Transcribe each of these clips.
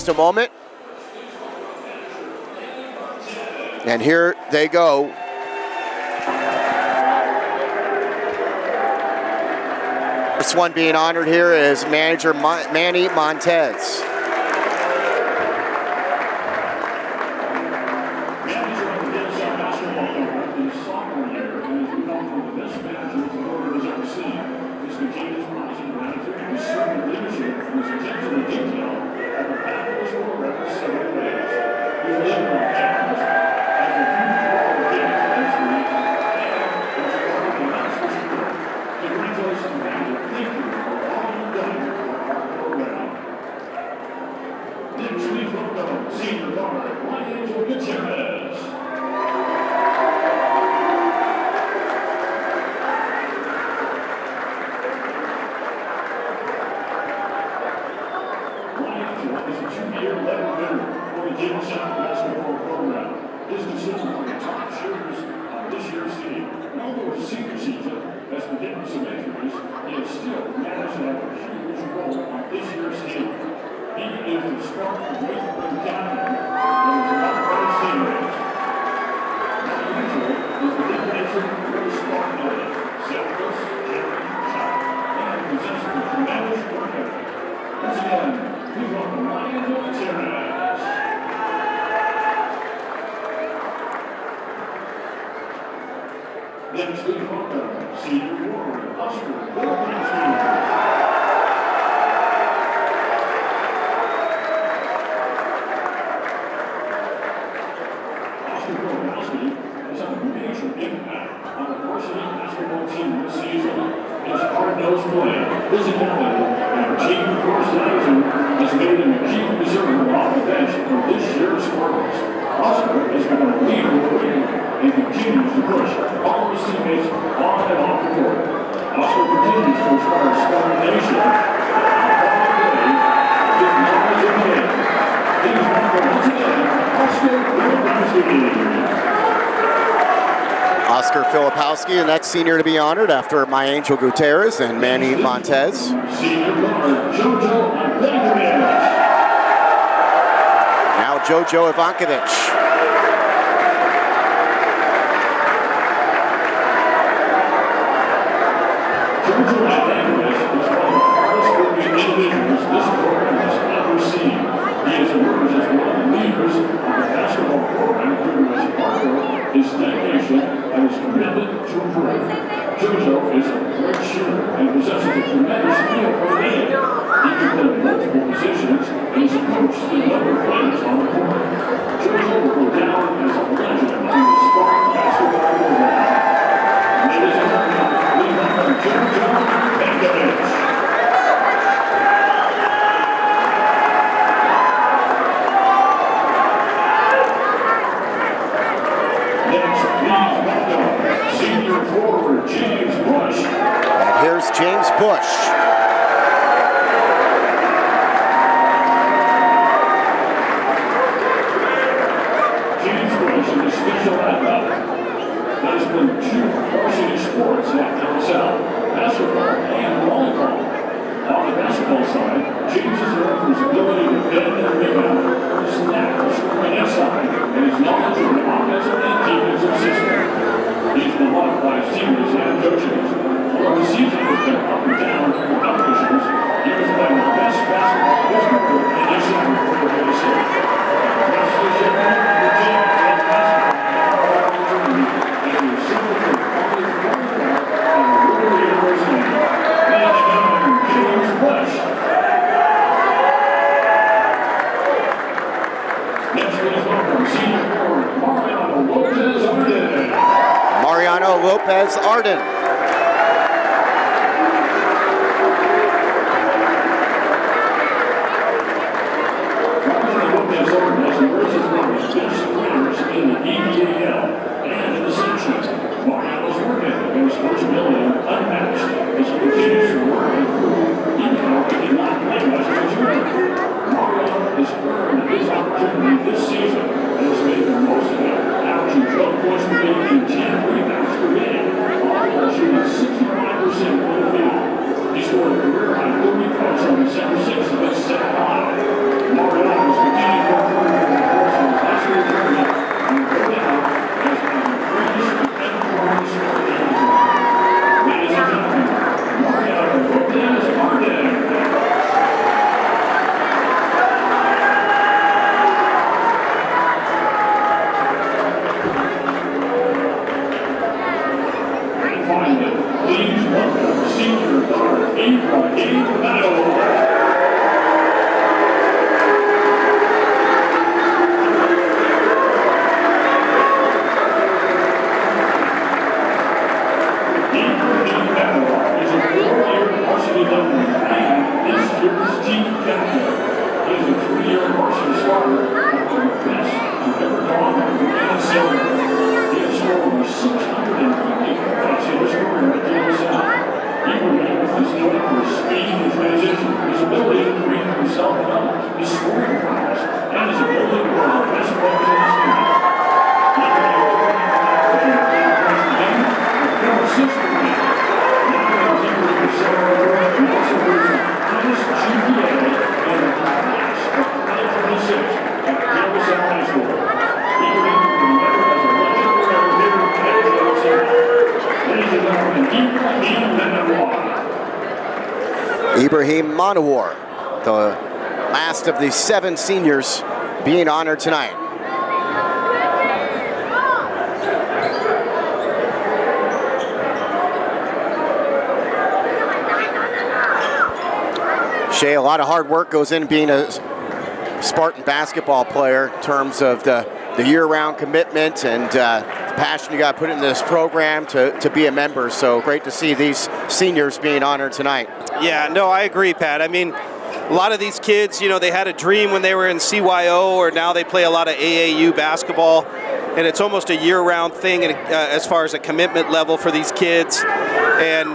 a moment. And here they go. This one being honored here is manager Manny Montez. The next senior to be honored after My Angel Gutierrez and Manny Montez. Now Jojo Ivankovic. He scored a career high 30 points on December 6th against Salle. Mariano's Ibrahim Manawar, the last of the 7 seniors being honored tonight. Shay, a lot of hard work goes in being a Spartan basketball player in terms of the year-round commitment and the passion you got to put into this program to be a member. So great to see these seniors being honored tonight. Yeah, no, I agree, Pat. I mean, a lot of these kids, you know, they had a dream when they were in CYO, or now they play a lot of AAU basketball, and it's almost a year-round thing as far as a commitment level for these kids. And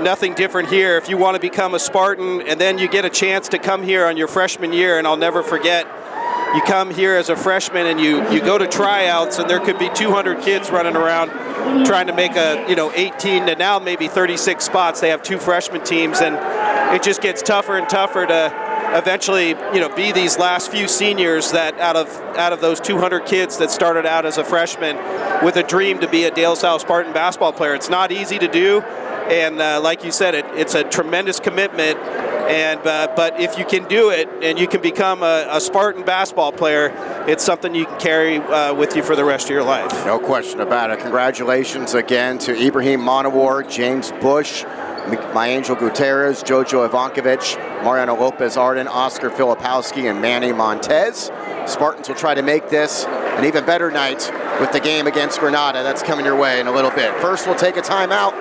nothing different here. If you want to become a Spartan and then you get a chance to come here on your freshman year, and I'll never forget, you come here as a freshman and you go to tryouts, and there could be 200 kids running around trying to make 18 to now maybe 36 spots. They have 2 freshman teams, and it just gets tougher and tougher to eventually, be these last few seniors that out of those 200 kids that started out as a freshman with a dream to be a De La Salle Spartan basketball player. It's not easy to do, and like you said, it's a tremendous commitment. And but if you can do it and you can become a Spartan basketball player, it's something you can carry with you for the rest of your life. No question about it. Congratulations again to Ibrahim Manawar, James Bush, My Angel Gutierrez, Jojo Ivankovic, Mariano Lopez Arden, Oscar Filipowski, and Manny Montez. Spartans will try to make this an even better night with the game against Granada. That's coming your way in a little bit. First, we'll take a timeout.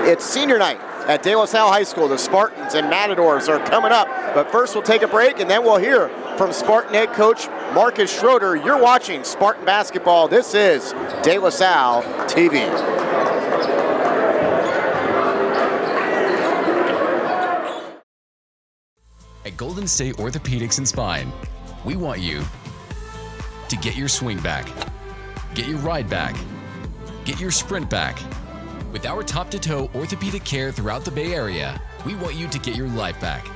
It's senior night at De La Salle High School. The Spartans and Matadors are coming up. But first, we'll take a break, and then we'll hear from Spartan head coach Marcus Schroeder. You're watching Spartan basketball. This is De La Salle TV. At Golden State Orthopedics and Spine, we want you to get your swing back, get your ride back, get your sprint back. With our top-to-toe orthopedic care throughout the Bay Area, we want you to get your life back.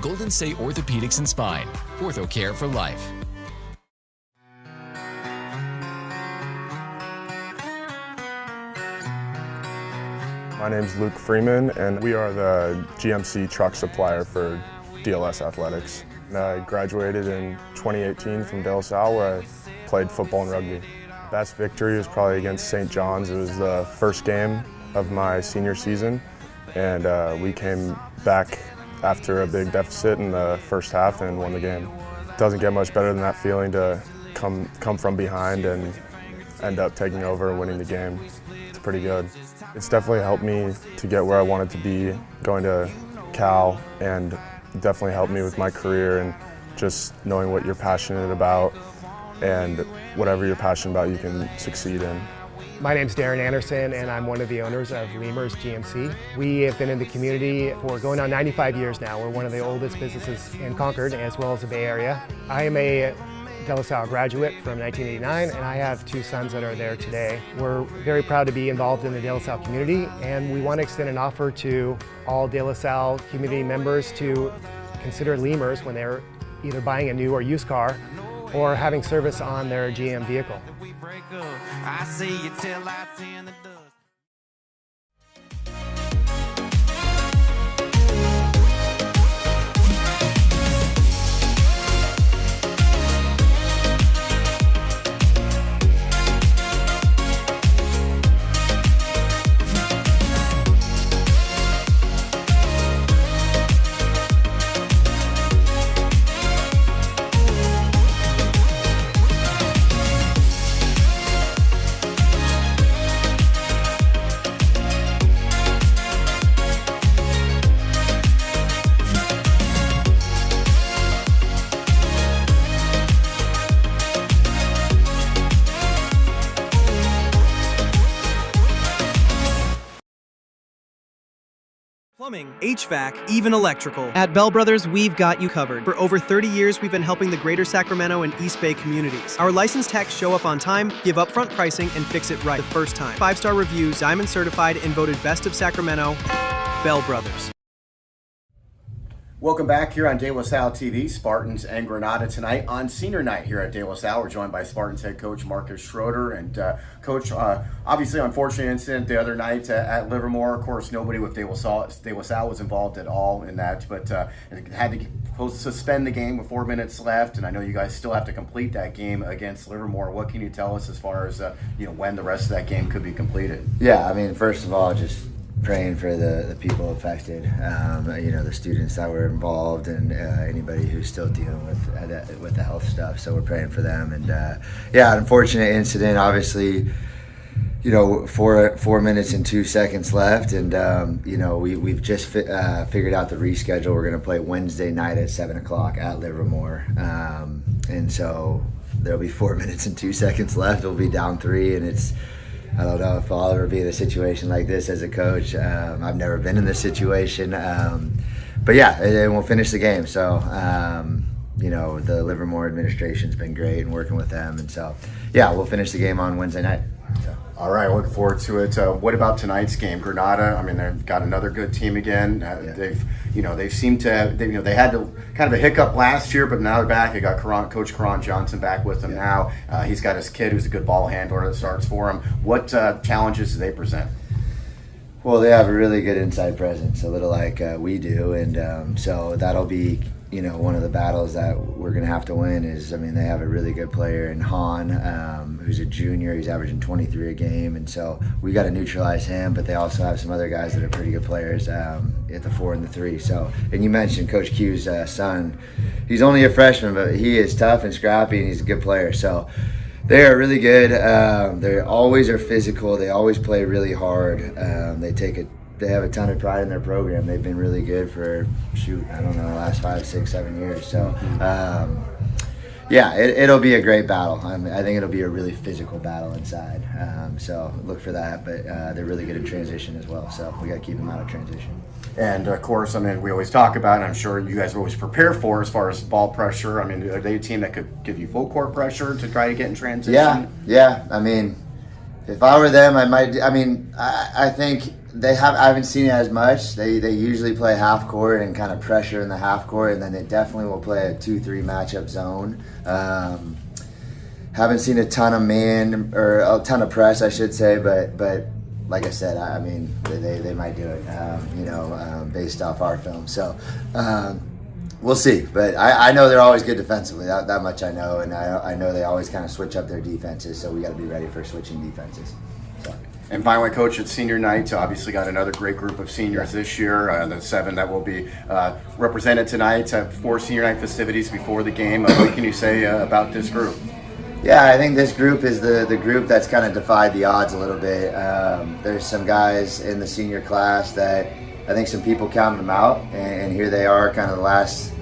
Golden State Orthopedics and Spine, ortho care for life. My name is Luke Freeman, and we are the GMC truck supplier for DLS Athletics. And I graduated in 2018 from De La Salle, where I played football and rugby. Best victory was probably against St. John's. It was the first game of my senior season, and we came back after a big deficit in the first half and won the game. It doesn't get much better than that feeling to come from behind and end up taking over and winning the game. It's pretty good. It's definitely helped me to get where I wanted to be going to Cal, and definitely helped me with my career and just knowing what you're passionate about, and whatever you're passionate about you can succeed in. My name's Darren Anderson, and I'm one of the owners of Lemurs GMC. We have been in the community for going on 95 years now. We're one of the oldest businesses in Concord as well as the Bay Area. I am a De La Salle graduate from 1989, and I have 2 sons that are there today. We're very proud to be involved in the De La Salle community, and we want to extend an offer to all De La Salle community members to consider Lemurs when they're either buying a new or used car or having service on their GM vehicle. I see you till I see in the dust. Plumbing, HVAC, even electrical. At Bell Brothers, we've got you covered. For over 30 years, we've been helping the greater Sacramento and East Bay communities. Our licensed techs show up on time, give upfront pricing, and fix it right the first time. 5-star reviews, diamond certified, and voted best of Sacramento. Bell Brothers. Welcome back here on De La Salle TV. Spartans and Granada tonight on senior night here at De La Salle. We're joined by Spartans head coach Marcus Schroeder. And coach, obviously unfortunate incident the other night at Livermore. Of course, nobody with De La Salle was involved at all in that, but it had to suspend the game with 4 minutes left. And I know you guys still have to complete that game against Livermore. What can you tell us as far as when the rest of that game could be completed? Yeah, I mean, first of all, just praying for the people affected, the students that were involved, and anybody who's still dealing with the health stuff. So we're praying for them. And an unfortunate incident. Obviously, 4 minutes and 2 seconds left, and we've just figured out the reschedule. We're going to play Wednesday night at 7:00 at Livermore, and so there'll be 4 minutes and 2 seconds left. We'll be down 3, and I don't know if I'll ever be in a situation like this as a coach. I've never been in this situation. But we'll finish the game. So, the Livermore administration's been great and working with them. And so, we'll finish the game on Wednesday night. So. All right, looking forward to it. What about tonight's game? Granada, I mean, they've got another good team again. They've seemed to, they had kind of a hiccup last year, but now they're back. They got Coach Karan Johnson back with them now. He's got his kid who's a good ball handler that starts for him. What challenges do they present? Well, they have a really good inside presence, a little like we do, and so that'll be one of the battles that we're going to have to win. They have a really good player in Han, who's a junior. He's averaging 23 a game, and so we got to neutralize him. But they also have some other guys that are pretty good players at the 4 and the 3. So, and you mentioned Coach Q's son. He's only a freshman, but he is tough and scrappy, and he's a good player. So they are really good. They always are physical. They always play really hard. They have a ton of pride in their program. They've been really good for, the last 5, 6, 7 years. So, it'll be a great battle. I think it'll be a really physical battle inside. So look for that. But they're really good at transition as well. So we got to keep them out of transition. And of course, we always talk about, and I'm sure you guys are always prepared for as far as ball pressure. Are they a team that could give you full court pressure to try to get in transition? Yeah. If I were them, I might. I think. I haven't seen it as much. They usually play half court and kind of pressure in the half court, and then they definitely will play a 2-3 matchup zone. Haven't seen a ton of man or a ton of press, I should say, but like I said, they might do it, based off our film. So we'll see. But I know they're always good defensively. That much I know, and I know they always kind of switch up their defenses. So we got to be ready for switching defenses. So. And finally, Coach, it's senior night. Obviously got another great group of seniors this year. The 7 that will be represented tonight for senior night festivities before the game. What can you say about this group? Yeah, I think this group is the group that's kind of defied the odds a little bit. There's some guys in the senior class that I think some people counted them out, and here they are, kind of the last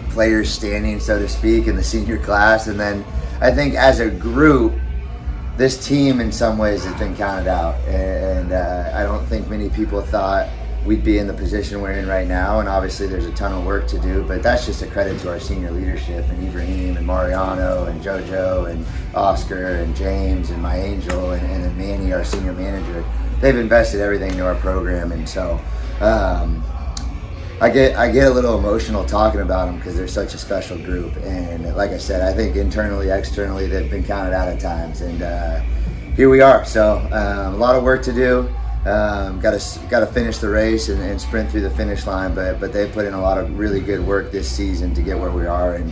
players standing, so to speak, in the senior class. And then I think as a group, this team in some ways has been counted out, and I don't think many people thought we'd be in the position we're in right now, and obviously there's a ton of work to do, but that's just a credit to our senior leadership, and Ibrahim and Mariano and JoJo and Oscar and James and my angel and then Manny, our senior manager. They've invested everything into our program, and so I get a little emotional talking about them because they're such a special group. And like I said, I think internally, externally, they've been counted out at times. And here we are. So a lot of work to do. Got to finish the race and sprint through the finish line. But they've put in a lot of really good work this season to get where we are. And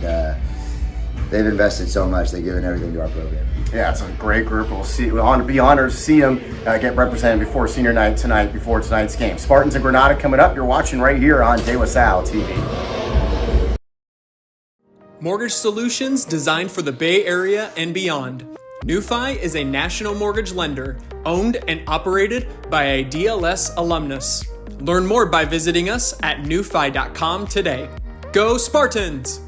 they've invested so much. They've given everything to our program. Yeah, it's a great group. We'll be honored to see them get represented before senior night tonight, before tonight's game. Spartans and Granada coming up. You're watching right here on De La Salle TV. Mortgage solutions designed for the Bay Area and beyond. NewFi is a national mortgage lender owned and operated by a DLS alumnus. Learn more by visiting us at newfi.com today. Go Spartans!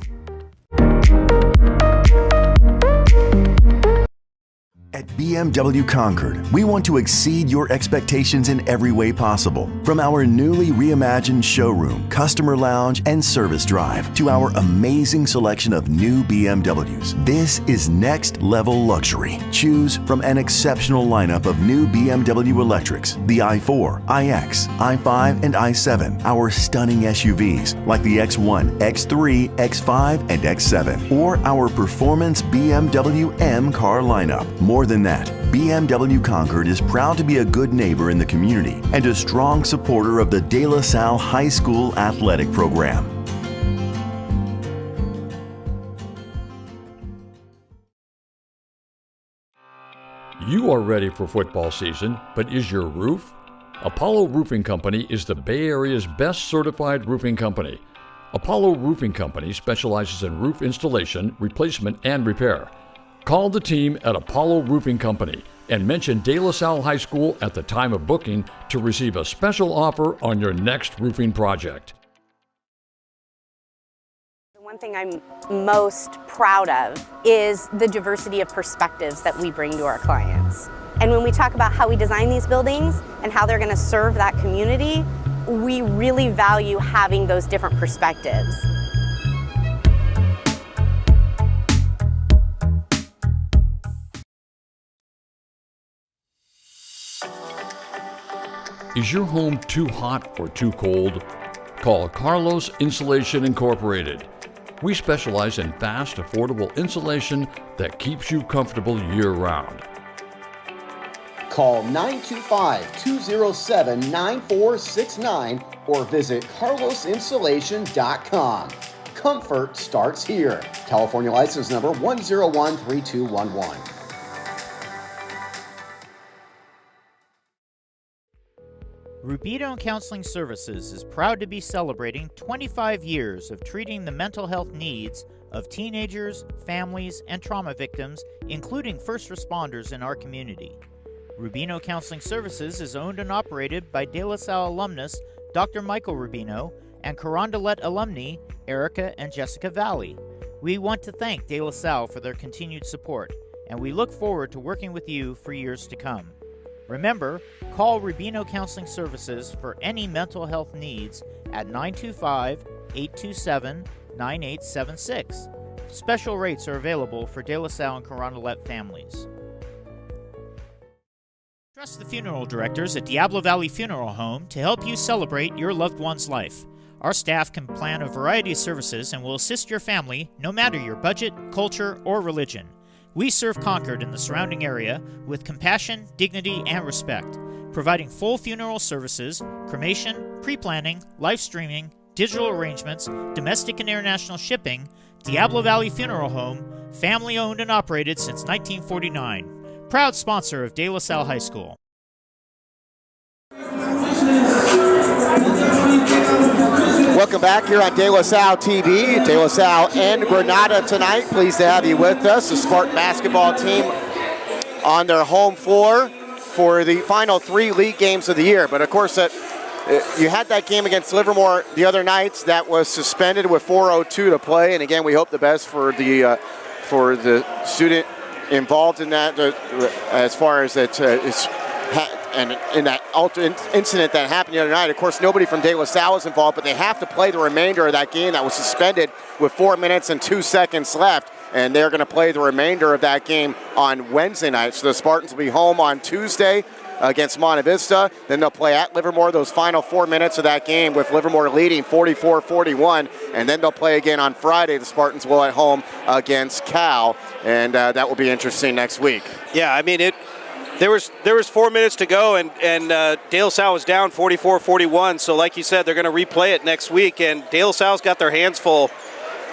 At BMW Concord, we want to exceed your expectations in every way possible. From our newly reimagined showroom, customer lounge, and service drive to our amazing selection of new BMWs, this is next level luxury. Choose from an exceptional lineup of new BMW electrics, the i4, iX, i5, and i7, our stunning SUVs like the X1, X3, X5, and X7, or our performance BMW M car lineup. More than that, BMW Concord is proud to be a good neighbor in the community and a strong supporter of the De La Salle High School athletic program. You are ready for football season, but is your roof? Apollo Roofing Company is the Bay Area's best certified roofing company. Apollo Roofing Company specializes in roof installation, replacement, and repair. Call the team at Apollo Roofing Company and mention De La Salle High School at the time of booking to receive a special offer on your next roofing project. One thing I'm most proud of is the diversity of perspectives that we bring to our clients. And when we talk about how we design these buildings and how they're going to serve that community, we really value having those different perspectives. Is your home too hot or too cold? Call Carlos Insulation Incorporated. We specialize in fast, affordable insulation that keeps you comfortable year-round. Call 925-207-9469 or visit carlosinsulation.com. Comfort starts here. California license number 1013211. Rubino Counseling Services is proud to be celebrating 25 years of treating the mental health needs of teenagers, families, and trauma victims, including first responders in our community. Rubino Counseling Services is owned and operated by De La Salle alumnus Dr. Michael Rubino and Carondelet alumni Erica and Jessica Valley. We want to thank De La Salle for their continued support, and we look forward to working with you for years to come. Remember, call Rubino Counseling Services for any mental health needs at 925-827-9876. Special rates are available for De La Salle and Carondelet families. Trust the funeral directors at Diablo Valley Funeral Home to help you celebrate your loved one's life. Our staff can plan a variety of services and will assist your family no matter your budget, culture, or religion. We serve Concord and the surrounding area with compassion, dignity, and respect, providing full funeral services, cremation, pre-planning, live streaming, digital arrangements, domestic and international shipping. Diablo Valley Funeral Home, family-owned and operated since 1949. Proud sponsor of De La Salle High School. Welcome back here on De La Salle TV. De La Salle and Granada tonight. Pleased to have you with us. The Spartan basketball team on their home floor for the final 3 league games of the year. But of course, you had that game against Livermore the other night that was suspended with 4:02 to play. And again, we hope the best for the student involved in that, as far as that and in that incident that happened the other night. Of course, nobody from De La Salle is involved, but they have to play the remainder of that game that was suspended with 4 minutes and 2 seconds left. And they're going to play the remainder of that game on Wednesday night. So the Spartans will be home on Tuesday against Monte Vista. Then they'll play at Livermore those final 4 minutes of that game with Livermore leading 44-41. And then they'll play again on Friday. The Spartans will at home against Cal. And that will be interesting next week. Yeah, I mean, there was 4 minutes to go, and De La Salle was down 44-41. So like you said, they're going to replay it next week. And De La Salle's got their hands full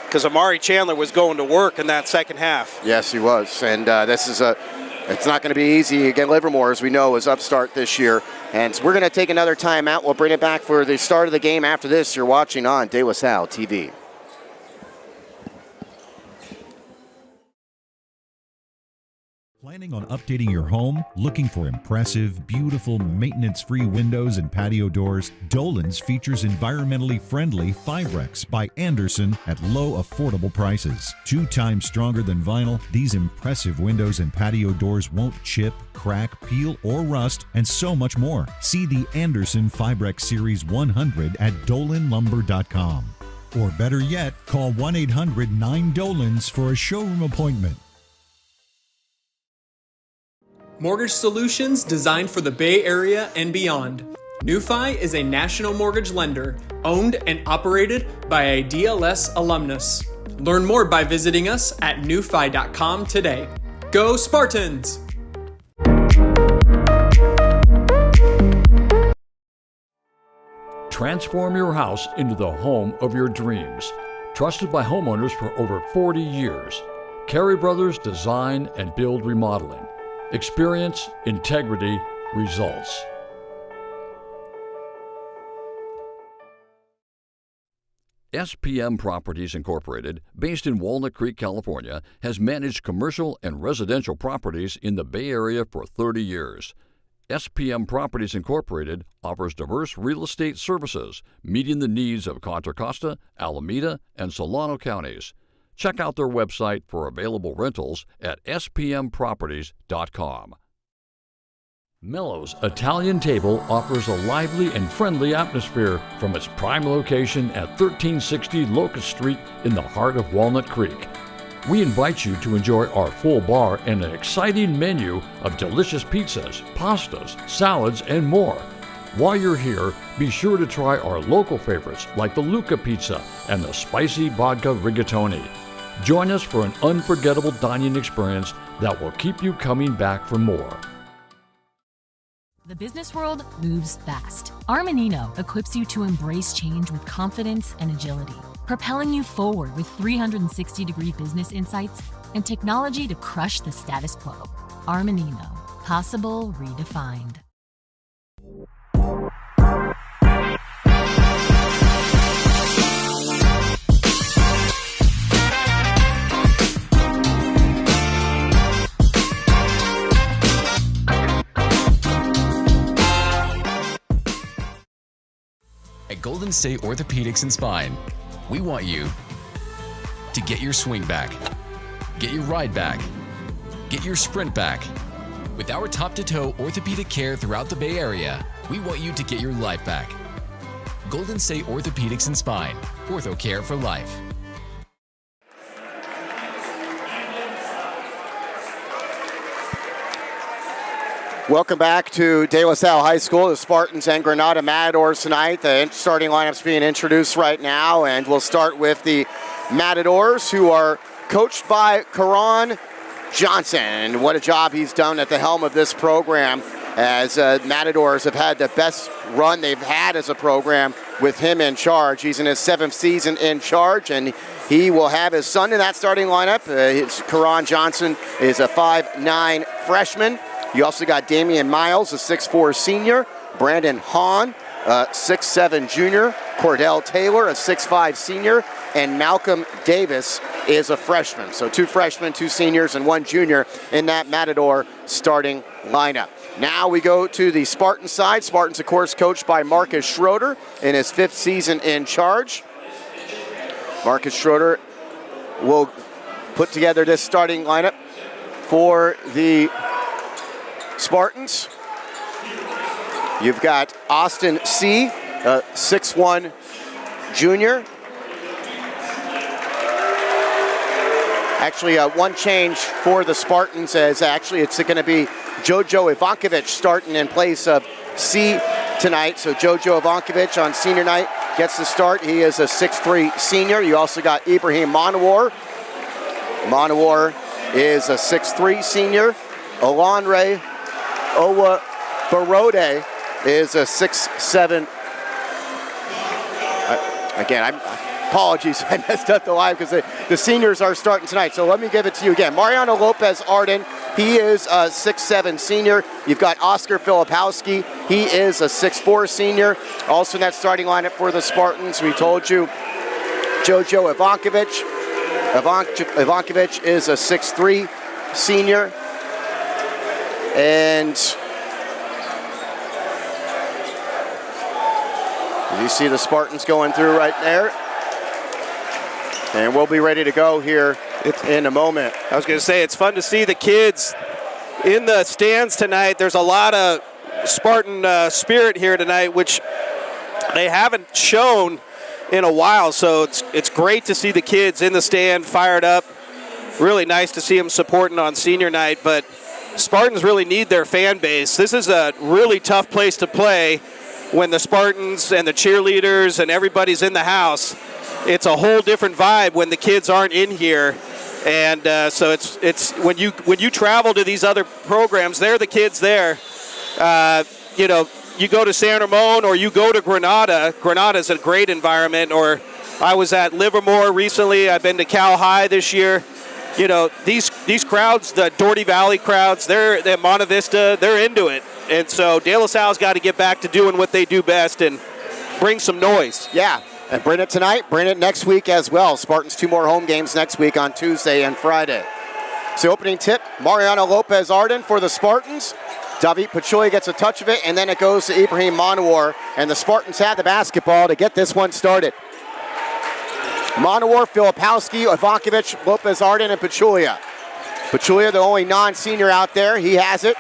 because Amari Chandler was going to work in that second half. Yes, he was. And it's not going to be easy. Again, Livermore, as we know, is upstart this year. And so we're going to take another timeout. We'll bring it back for the start of the game after this. You're watching on De La Salle TV. Planning on updating your home? Looking for impressive, beautiful, maintenance-free windows and patio doors? Dolan's features environmentally friendly Fibrex by Andersen at low, affordable prices. 2 times stronger than vinyl, these impressive windows and patio doors won't chip, crack, peel, or rust, and so much more. See the Andersen Fibrex Series 100 at dolanlumber.com. Or better yet, call 1-800-9-DOLANS for a showroom appointment. Mortgage solutions designed for the Bay Area and beyond. NewFi is a national mortgage lender owned and operated by a DLS alumnus. Learn more by visiting us at newfi.com today. Go Spartans! Transform your house into the home of your dreams. Trusted by homeowners for over 40 years. Carey Brothers Design and Build Remodeling. Experience, integrity, results. SPM Properties Incorporated, based in Walnut Creek, California, has managed commercial and residential properties in the Bay Area for 30 years. SPM Properties Incorporated offers diverse real estate services, meeting the needs of Contra Costa, Alameda, and Solano counties. Check out their website for available rentals at spmproperties.com. Mello's Italian Table offers a lively and friendly atmosphere from its prime location at 1360 Locust Street in the heart of Walnut Creek. We invite you to enjoy our full bar and an exciting menu of delicious pizzas, pastas, salads, and more. While you're here, be sure to try our local favorites like the Luca Pizza and the Spicy Vodka Rigatoni. Join us for an unforgettable dining experience that will keep you coming back for more. The business world moves fast. Armanino equips you to embrace change with confidence and agility, propelling you forward with 360-degree business insights and technology to crush the status quo. Armanino, possible redefined. At Golden State Orthopedics and Spine, we want you to get your swing back, get your ride back, get your sprint back. With our top-to-toe orthopedic care throughout the Bay Area, we want you to get your life back. Golden State Orthopedics and Spine, ortho care for life. Welcome back to De La Salle High School. The Spartans and Granada Matadors tonight. The starting lineup's being introduced right now, and we'll start with the Matadors, who are coached by Karan Johnson. What a job he's done at the helm of this program, as Matadors have had the best run they've had as a program with him in charge. He's in his 7th season in charge, and he will have his son in that starting lineup. Karan Johnson is a 5'9" freshman. You also got Damian Miles, a 6'4" senior, Brandon Hahn, a 6'7" junior, Cordell Taylor, a 6'5" senior, and Malcolm Davis is a freshman. So 2 freshmen, 2 seniors, and 1 junior in that Matador starting lineup. Now we go to the Spartan side. Spartans, of course, coached by Marcus Schroeder in his 5th season in charge. Marcus Schroeder will put together this starting lineup for the Spartans. You've got Austin C., a 6'1" junior. Actually, one change for the Spartans is actually it's going to be Jojo Ivankovic starting in place of C tonight. So Jojo Ivankovic on senior night gets the start. He is a 6'3" senior. You also got Ibrahim Monawar. Monawar is a 6'3" senior. Olanre Owa Barode is a 6'7". Apologies, I messed up the line because the seniors are starting tonight. So let me give it to you again. Mariano Lopez Arden, he is a 6'7" senior. You've got Oscar Filipowski, he is a 6'4" senior. Also in that starting lineup for the Spartans, we told you, Jojo Ivankovic. Ivankovic is a 6'3" senior. And you see the Spartans going through right there. And we'll be ready to go here in a moment. I was going to say, it's fun to see the kids in the stands tonight. There's a lot of Spartan spirit here tonight, which they haven't shown in a while. So it's great to see the kids in the stand fired up. Really nice to see them supporting on senior night. But Spartans really need their fan base. This is a really tough place to play when the Spartans and the cheerleaders and everybody's in the house. It's a whole different vibe when the kids aren't in here. And so it's when you travel to these other programs, they're the kids there. You go to San Ramon or you go to Granada. Granada's a great environment. Or I was at Livermore recently. I've been to Cal High this year. These crowds, the Doherty Valley crowds, they're at Monte Vista, they're into it. And so De La Salle's got to get back to doing what they do best and bring some noise. Yeah. And bring it tonight, bring it next week as well. Spartans 2 more home games next week on Tuesday and Friday. So opening tip, Mariano Lopez Arden for the Spartans. David Pachoy gets a touch of it, and then it goes to Ibrahim Monawar. And the Spartans have the basketball to get this one started. Monawar, Filipowski, Ivankovic, Lopez Arden, and Pachulia. Pachulia, the only non-senior out there. He has it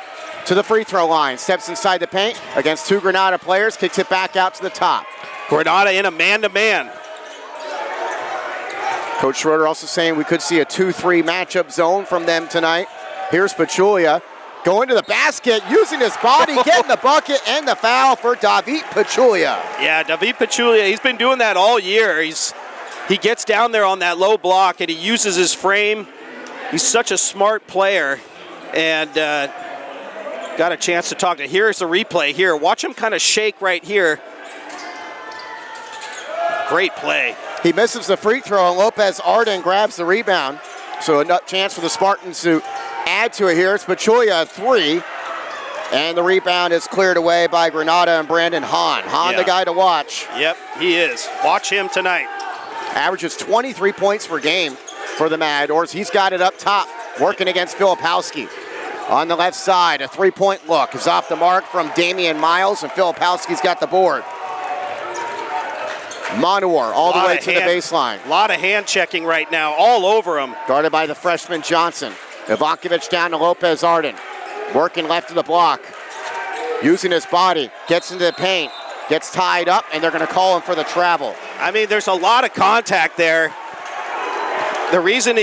to the free throw line. Steps inside the paint against 2 Granada players. Kicks it back out to the top. Granada in a man-to-man. Coach Schroeder also saying we could see a 2-3 matchup zone from them tonight. Here's Pachulia going to the basket, using his body, getting the bucket, and the foul for David Pachulia. Yeah, David Pachulia, he's been doing that all year. He gets down there on that low block, and he uses his frame. He's such a smart player, and got a chance to talk to. Here's the replay here. Watch him kind of shake right here. Great play. He misses the free throw, and Lopez Arden grabs the rebound. So a chance for the Spartans to add to it here. It's Pachulia, 3. And the rebound is cleared away by Granada and Brandon Hahn. Hahn, the guy to watch. Yep, he is. Watch him tonight. Averages 23 points per game for the Matadors. He's got it up top, working against Filipowski. On the left side, a 3-point look is off the mark from Damian Miles, and Filipowski's got the board. Monawar all the way to the baseline. A lot of hand checking right now, all over him. Guarded by the freshman Johnson. Ivankovic down to Lopez Arden. Working left of the block. Using his body. Gets into the paint. Gets tied up, and they're going to call him for the travel. I mean, there's a lot of contact there. The reason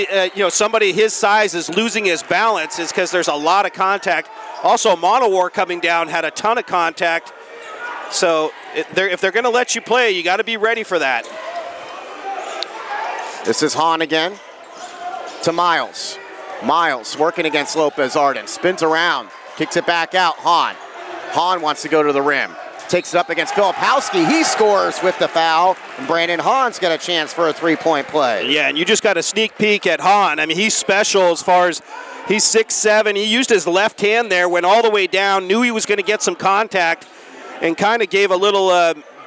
somebody his size is losing his balance is because there's a lot of contact. Also, Monawar coming down had a ton of contact. So if they're going to let you play, you got to be ready for that. This is Hahn again to Miles. Miles working against Lopez Arden. Spins around, kicks it back out. Hahn. Hahn wants to go to the rim. Takes it up against Filipowski. He scores with the foul. And Brandon Hahn's got a chance for a 3-point play. Yeah, and you just got a sneak peek at Hahn. I mean, he's special as far as he's 6'7". He used his left hand there, went all the way down, knew he was going to get some contact, and kind of gave a little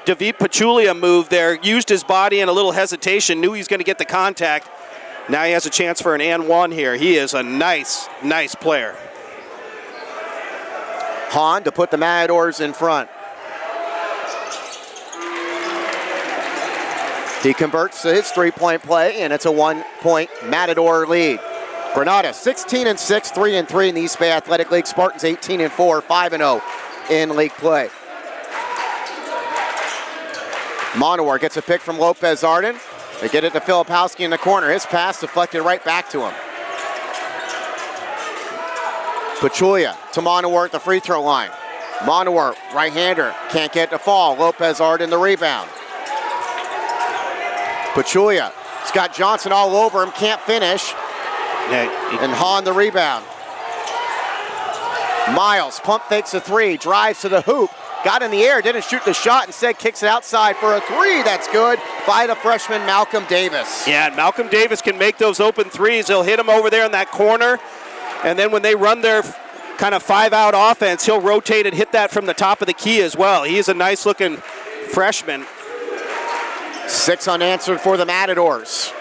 David Pachulia move there. Used his body in a little hesitation, knew he was going to get the contact. Now he has a chance for an and one here. He is a nice, nice player. Hahn to put the Matadors in front. He converts to his 3-point play, and it's a 1-point Matador lead. Granada 16-6, 3-3 in the East Bay Athletic League. Spartans 18-4, 5-0 in league play. Monawar gets a pick from Lopez Arden. They get it to Filipowski in the corner. His pass deflected right back to him. Pachulia to Monawar at the free throw line. Monawar, right-hander, can't get to fall. Lopez Arden the rebound. Pachulia, he's got Johnson all over him, can't finish. And Hahn the rebound. Miles pump fakes a 3, drives to the hoop, got in the air, didn't shoot the shot, instead kicks it outside for a 3. That's good by the freshman Malcolm Davis. Yeah, and Malcolm Davis can make those open threes. He'll hit him over there in that corner, and then when they run their kind of 5-out offense, he'll rotate and hit that from the top of the key as well. He is a nice-looking freshman. 6 unanswered for the Matadors.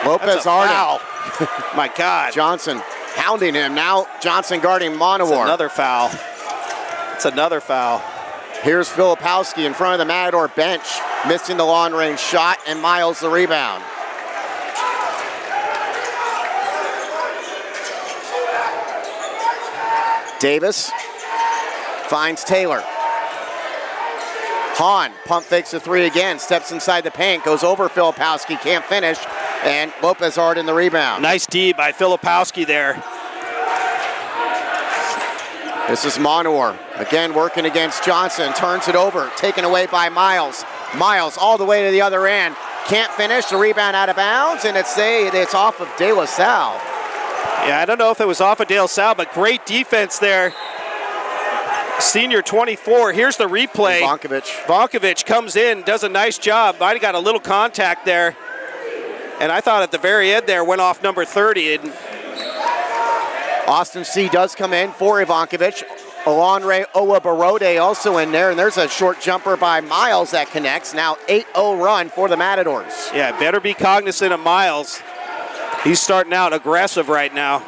Lopez Arden. My God. Johnson Hounding him. Now Johnson guarding Monowar. It's another foul. It's another foul. Here's Filipowski in front of the Matador bench, missing the long-range shot, and Miles the rebound. Davis finds Taylor. Hahn pump fakes a three again, steps inside the paint, goes over Filipowski, can't finish, and Lopez hard in the rebound. Nice D by Filipowski there. This is Monowar, again working against Johnson, turns it over, taken away by Miles. Miles all the way to the other end, can't finish, the rebound out of bounds, and it's off of De La Salle. Yeah, I don't know if it was off of De La Salle, but great defense there. Senior 24, here's the replay. Vonkovic comes in, does a nice job. Might have got a little contact there. And I thought at the very end there went off number 30. And Austin C does come in for Ivankovic. Alonre Owabarode also in there, and there's a short jumper by Miles that connects. Now 8-0 run for the Matadors. Yeah, better be cognizant of Miles. He's starting out aggressive right now.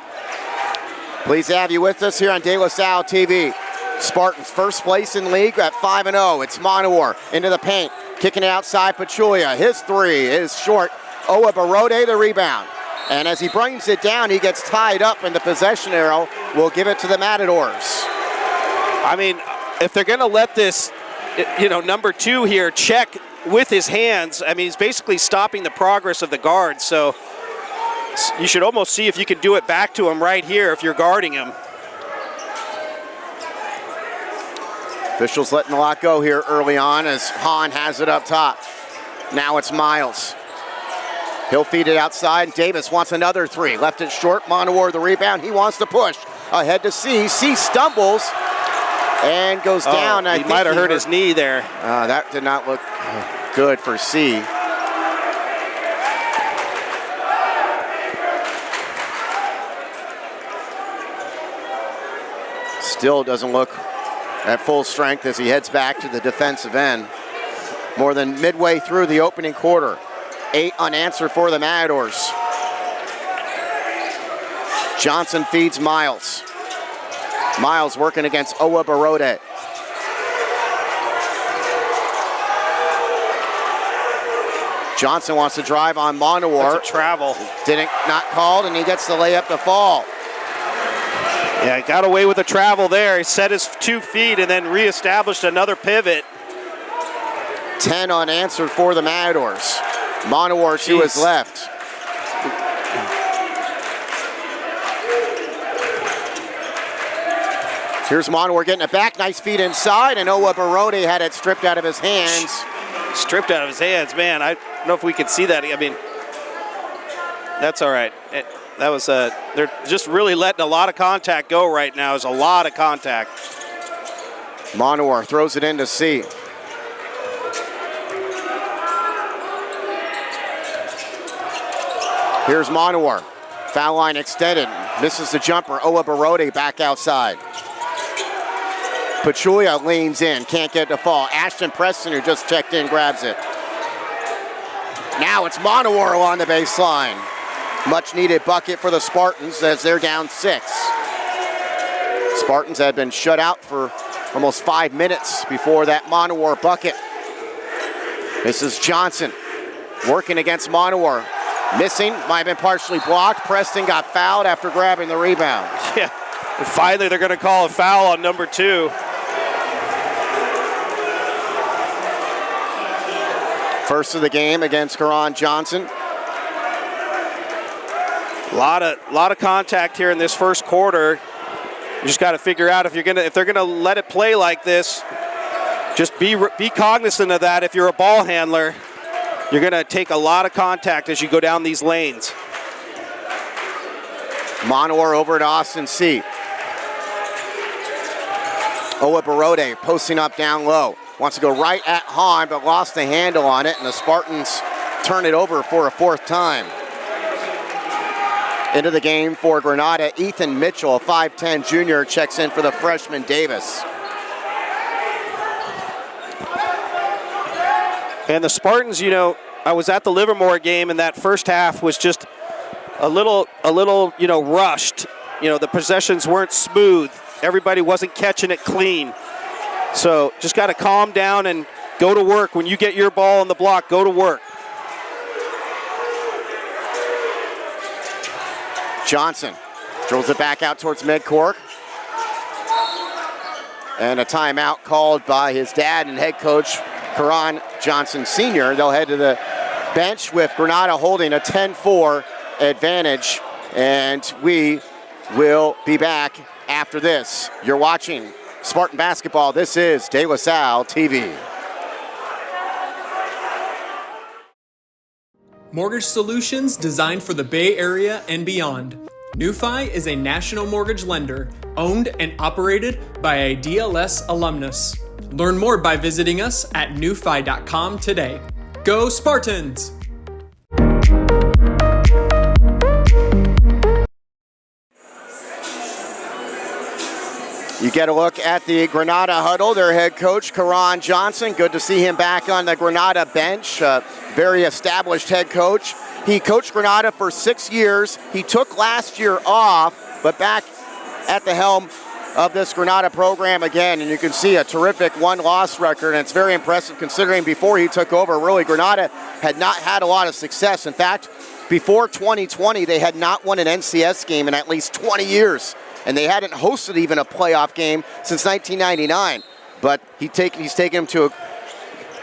Pleased to have you with us here on De La Salle TV. Spartans first place in league at 5-0. It's Monowar into the paint, kicking it outside Pachulia. His three is short. Owabarode the rebound. And as he brings it down, he gets tied up, and the possession arrow will give it to the Matadors. I mean, if they're going to let this, number 2 here check with his hands, I mean, he's basically stopping the progress of the guard. So you should almost see if you can do it back to him right here if you're guarding him. Officials letting a lot go here early on as Hahn has it up top. Now it's Miles. He'll feed it outside. Davis wants another three. Left it short. Monowar the rebound. He wants to push. Ahead to C. C stumbles and goes down. He might have hurt his knee there. That did not look good for C. Still doesn't look at full strength as he heads back to the defensive end. More than midway through the opening quarter. 8 unanswered for the Matadors. Johnson feeds Miles. Miles working against Owabarode. Johnson wants to drive on Monowar. That's a travel. Not called, and he gets the layup to fall. Yeah, he got away with the travel there. He set his 2 feet and then reestablished another pivot. 10 unanswered for the Matadors. Monowar to his left. Here's Monowar getting it back. Nice feed inside, and Owabarode had it stripped out of his hands. Stripped out of his hands, man. I don't know if we could see that. I mean, that's all right. That was they're just really letting a lot of contact go right now. There's a lot of contact. Monowar throws it into C. Here's Monowar. Foul line extended. Misses the jumper. Owabarode back outside. Pachulia leans in. Can't get it to fall. Ashton Preston, who just checked in, grabs it. Now it's Monowar along the baseline. Much needed bucket for the Spartans as they're down 6. Spartans had been shut out for almost 5 minutes before that Monowar bucket. This is Johnson working against Monowar. Missing, might have been partially blocked. Preston got fouled after grabbing the rebound. Yeah, and finally they're going to call a foul on number 2. First of the game against Karan Johnson. A lot of contact here in this first quarter. You just got to figure out if they're gonna let it play like this. Just be cognizant of that. If you're a ball handler, you're gonna take a lot of contact as you go down these lanes. Monowar over to Austin C. Owabarode posting up down low. Wants to go right at Hahn, but lost the handle on it, and the Spartans turn it over for a 4th time. Into the game for Granada, Ethan Mitchell, a 5'10 junior, checks in for the freshman Davis. And the Spartans, I was at the Livermore game, and that first half was just a little rushed. the possessions weren't smooth. Everybody wasn't catching it clean. So just got to calm down and go to work. When you get your ball on the block, go to work. Johnson drills it back out towards midcourt. And a timeout called by his dad and head coach, Karan Johnson Sr. They'll head to the bench with Granada holding a 10-4 advantage. And we will be back after this. You're watching Spartan Basketball. This is De La Salle TV. Mortgage solutions designed for the Bay Area and beyond. NewFi is a national mortgage lender owned and operated by a DLS alumnus. Learn more by visiting us at newfi.com today. Go Spartans! You get a look at the Granada huddle. Their head coach, Karan Johnson. Good to see him back on the Granada bench. Very established head coach. He coached Granada for 6 years. He took last year off, but back at the helm of this Granada program again. And you can see a terrific one-loss record, and it's very impressive considering before he took over, really, Granada had not had a lot of success. In fact, before 2020, they had not won an NCS game in at least 20 years. And they hadn't hosted even a playoff game since 1999. But he's taken them to a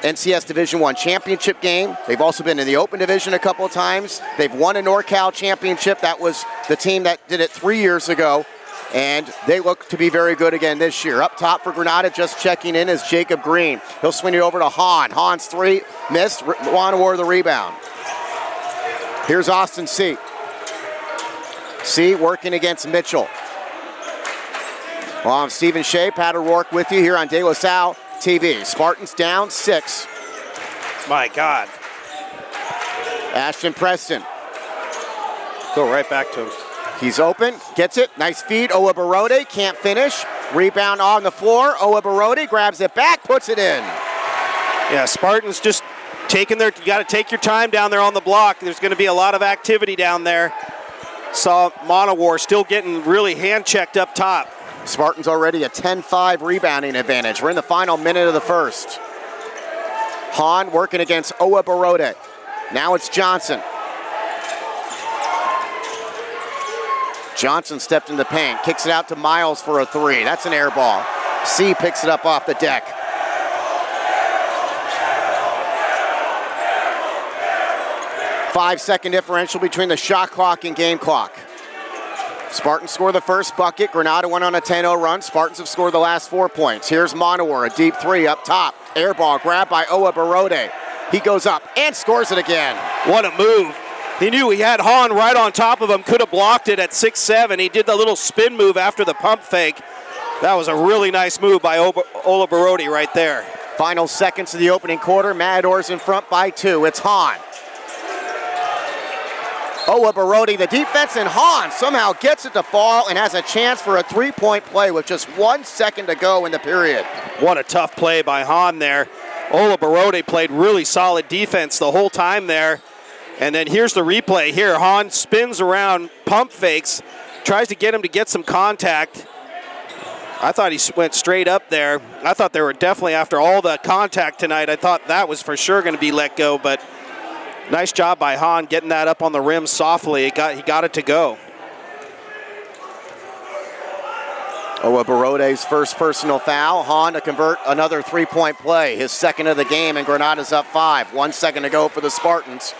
NCS Division I championship game. They've also been in the Open Division a couple of times. They've won a NorCal championship. That was the team that did it 3 years ago. And they look to be very good again this year. Up top for Granada, just checking in, is Jacob Green. He'll swing it over to Hahn. Hahn's three, missed. Wanawar the rebound. Here's Austin C. C working against Mitchell. Well, I'm Stephen Shea, Pat O'Rourke with you here on De La Salle TV. Spartans down 6. My God. Ashton Preston. Go right back to him. He's open, gets it, nice feed. Owa Barode can't finish. Rebound on the floor. Owa Barode grabs it back, puts it in. Yeah, Spartans just taking you got to take your time down there on the block. There's going to be a lot of activity down there. Saw Monowar still getting really hand-checked up top. Spartans already a 10-5 rebounding advantage. We're in the final minute of the first. Hahn working against Owa Barode. Now it's Johnson. Johnson stepped in the paint, kicks it out to Miles for a three. That's an air ball. C picks it up off the deck. Five-second differential between the shot clock and game clock. Spartans score the first bucket. Granada went on a 10-0 run. Spartans have scored the last 4 points. Here's Monowar, a deep three up top. Air ball grabbed by Owa Barode. He goes up and scores it again. What a move. He knew he had Hahn right on top of him, could have blocked it at 6'7". He did the little spin move after the pump fake. That was a really nice move by Ola Barodi right there. Final seconds of the opening quarter. Matadors in front by 2. It's Hahn. Owa Barodi, the defense, and Hahn somehow gets it to fall and has a chance for a three-point play with just 1 second to go in the period. What a tough play by Hahn there. Ola Barodi played really solid defense the whole time there. And then here's the replay here. Hahn spins around, pump fakes, tries to get him to get some contact. I thought he went straight up there. I thought they were definitely, after all the contact tonight, I thought that was for sure going to be let go, but nice job by Hahn getting that up on the rim softly. He got it to go. Owa Barode's first personal foul. Hahn to convert another three-point play. His second of the game, and Granada's up 5. 1 second to go for the Spartans.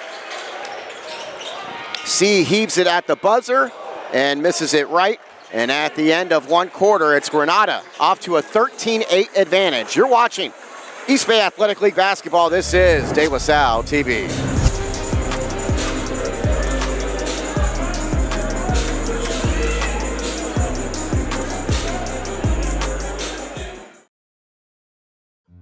C heaves it at the buzzer and misses it right. And at the end of 1 quarter, it's Granada off to a 13-8 advantage. You're watching East Bay Athletic League basketball. This is De La Salle TV.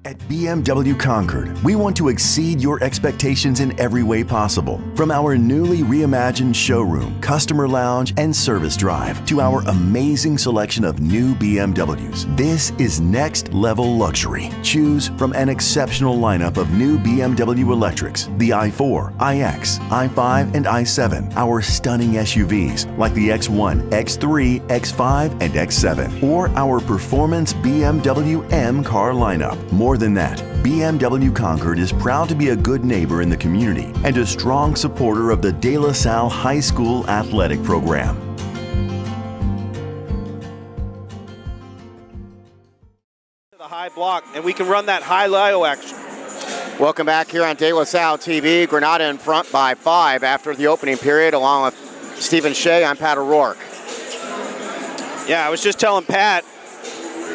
At BMW Concord, we want to exceed your expectations in every way possible. From our newly reimagined showroom, customer lounge, and service drive to our amazing selection of new BMWs, this is next level luxury. Choose from an exceptional lineup of new BMW electrics, the i4, iX, i5, and i7, our stunning SUVs like the X1, X3, X5, and X7, or our performance BMW M car lineup. More than that, BMW Concord is proud to be a good neighbor in the community and a strong supporter of the De La Salle High School athletic program. The high block, and we can run that high-low action. Welcome back here on De La Salle TV. Granada in front by 5 after the opening period, along with Stephen Shea. I'm Pat O'Rourke. Yeah, I was just telling Pat,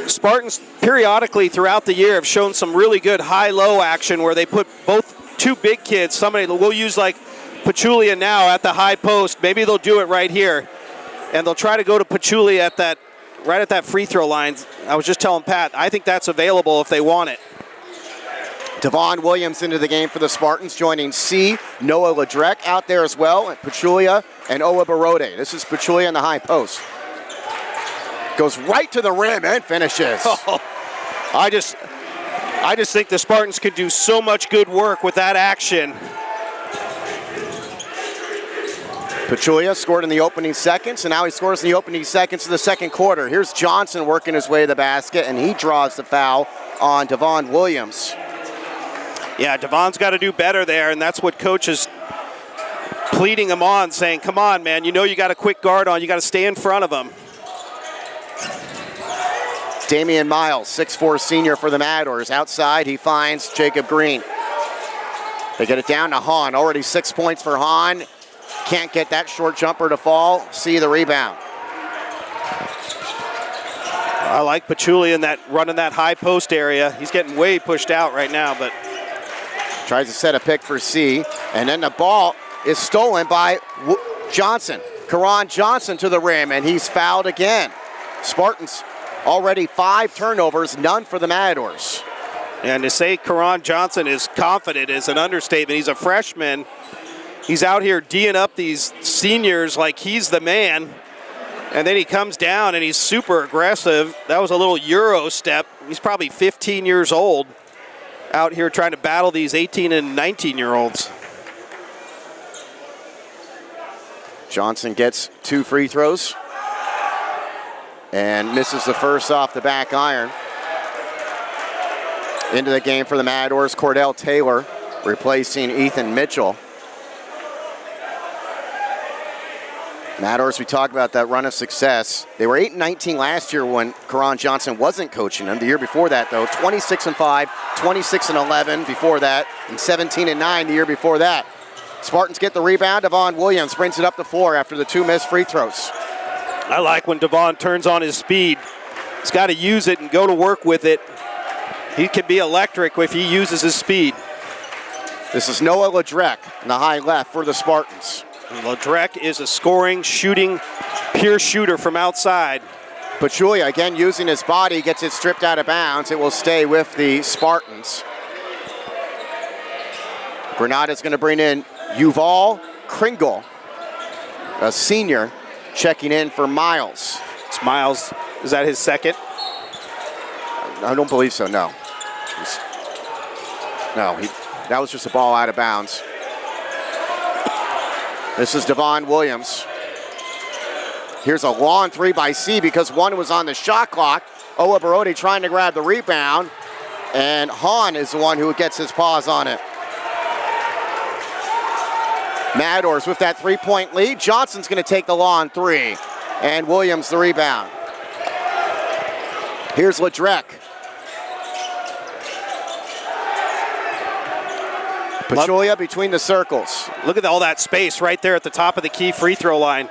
Spartans periodically throughout the year have shown some really good high-low action where they put both two big kids. Somebody we'll use like Pachulia now at the high post. Maybe they'll do it right here, and they'll try to go to Pachulia at that right at that free throw line. I was just telling Pat, I think that's available if they want it. Devon Williams into the game for the Spartans, joining C. Noah Ledrek out there as well, and Pachulia and Owa Barode. This is Pachulia in the high post. Goes right to the rim and finishes. Oh, I just think the Spartans could do so much good work with that action. Pachulia scored in the opening seconds, and now he scores in the opening seconds of the second quarter. Here's Johnson working his way to the basket, and he draws the foul on Devon Williams. Yeah, Devon's got to do better there, and that's what coach is pleading him on, saying, come on, man, you know you got a quick guard on. You got to stay in front of him. Damian Miles, 6'4" senior for the Matadors. Outside, he finds Jacob Green. They get it down to Hahn. Already 6 points for Hahn. Can't get that short jumper to fall. See the rebound. I like Pachulia in that running that high post area. He's getting way pushed out right now, but tries to set a pick for C, and then the ball is stolen by Johnson. Karan Johnson to the rim, and he's fouled again. Spartans already 5 turnovers, none for the Matadors. And to say Karan Johnson is confident is an understatement. He's a freshman. He's out here D'ing up these seniors like he's the man. And then he comes down and he's super aggressive. That was a little Euro step. He's probably 15 years old out here trying to battle these 18 and 19-year-olds. Johnson gets 2 free throws and misses the first off the back iron. Into the game for the Matadors, Cordell Taylor replacing Ethan Mitchell. Matadors, we talked about that run of success. They were 8-19 last year when Karan Johnson wasn't coaching them. The year before that, though, 26-5, 26-11 before that, and 17-9 the year before that. Spartans get the rebound. Devon Williams brings it up the floor after the 2 missed free throws. I like when Devon turns on his speed. He's got to use it and go to work with it. He can be electric if he uses his speed. This is Noah Ledrek in the high left for the Spartans. Ledrek is a scoring, shooting, pure shooter from outside. Pachulia, again, using his body, gets it stripped out of bounds. It will stay with the Spartans. Granada's going to bring in Yuval Kringle, a senior, checking in for Miles. It's Miles. Is that his second? I don't believe so, no. That was just a ball out of bounds. This is Devon Williams. Here's a long 3 by C because one was on the shot clock. Owa Barode trying to grab the rebound, and Hahn is the one who gets his paws on it. Matadors with that 3-point lead. Johnson's going to take the long 3, and Williams the rebound. Here's Ledrek. Pachulia between the circles. Look at all that space right there at the top of the key free throw line.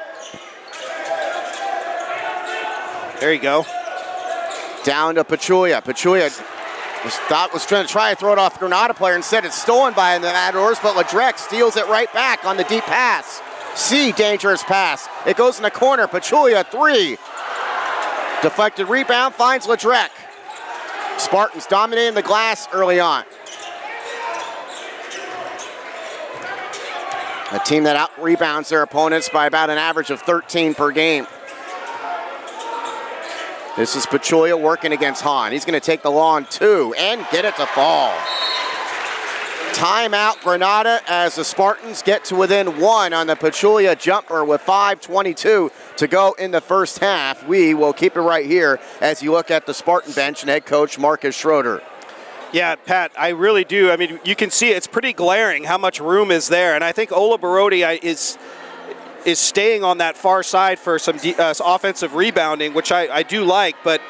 There you go. Down to Pachulia. Pachulia was trying to throw it off the Granada player. Instead, it's stolen by the Matadors, but Ledrek steals it right back on the deep pass. C, dangerous pass. It goes in the corner. Pachulia, 3. Deflected rebound, finds Ledrek. Spartans dominating the glass early on. A team that out-rebounds their opponents by about an average of 13 per game. This is Pachulia working against Hahn. He's going to take the long 2 and get it to fall. Timeout Granada as the Spartans get to within 1 on the Pachulia jumper with 5:22 to go in the first half. We will keep it right here as you look at the Spartan bench and head coach Marcus Schroeder. Yeah, Pat, I really do. I mean, you can see it's pretty glaring how much room is there. And I think Ola Barodi is staying on that far side for some offensive rebounding, which I do like. But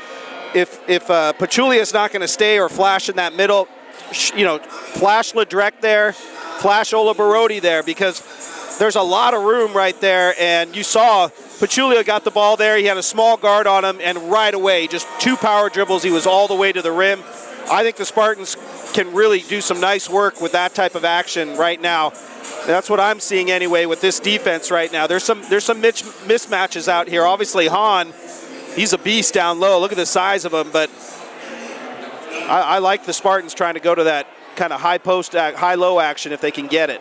if Pachulia is not going to stay or flash in that middle, flash Ledrec there, flash Ola Barodi there, because there's a lot of room right there. And you saw Pachulia got the ball there. He had a small guard on him, and right away, just 2 power dribbles, he was all the way to the rim. I think the Spartans can really do some nice work with that type of action right now. That's what I'm seeing anyway with this defense right now. There's some mismatches out here. Obviously, Hahn, he's a beast down low. Look at the size of him, but I like the Spartans trying to go to that kind of high post, high-low action if they can get it.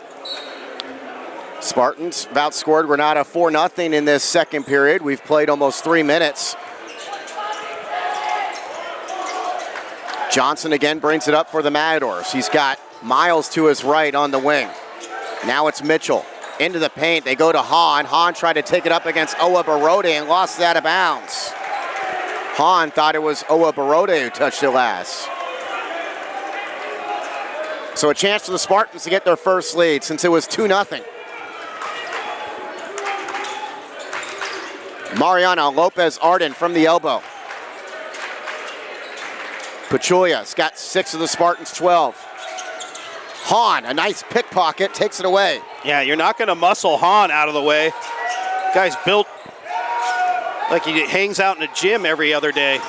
Spartans have outscored Granada 4-0 in this second period. We've played almost 3 minutes. Johnson again brings it up for the Matadors. He's got Miles to his right on the wing. Now it's Mitchell into the paint. They go to Hahn. Hahn tried to take it up against Owa Barode and lost it out of bounds. Hahn thought it was Owa Barode who touched it last. So a chance for the Spartans to get their first lead since it was 2-0. Mariano Lopez Arden from the elbow. Pachulia's got 6 of the Spartans' 12. Hahn, a nice pickpocket, takes it away. Yeah, you're not going to muscle Hahn out of the way. Guy's built like he hangs out in a gym every other day.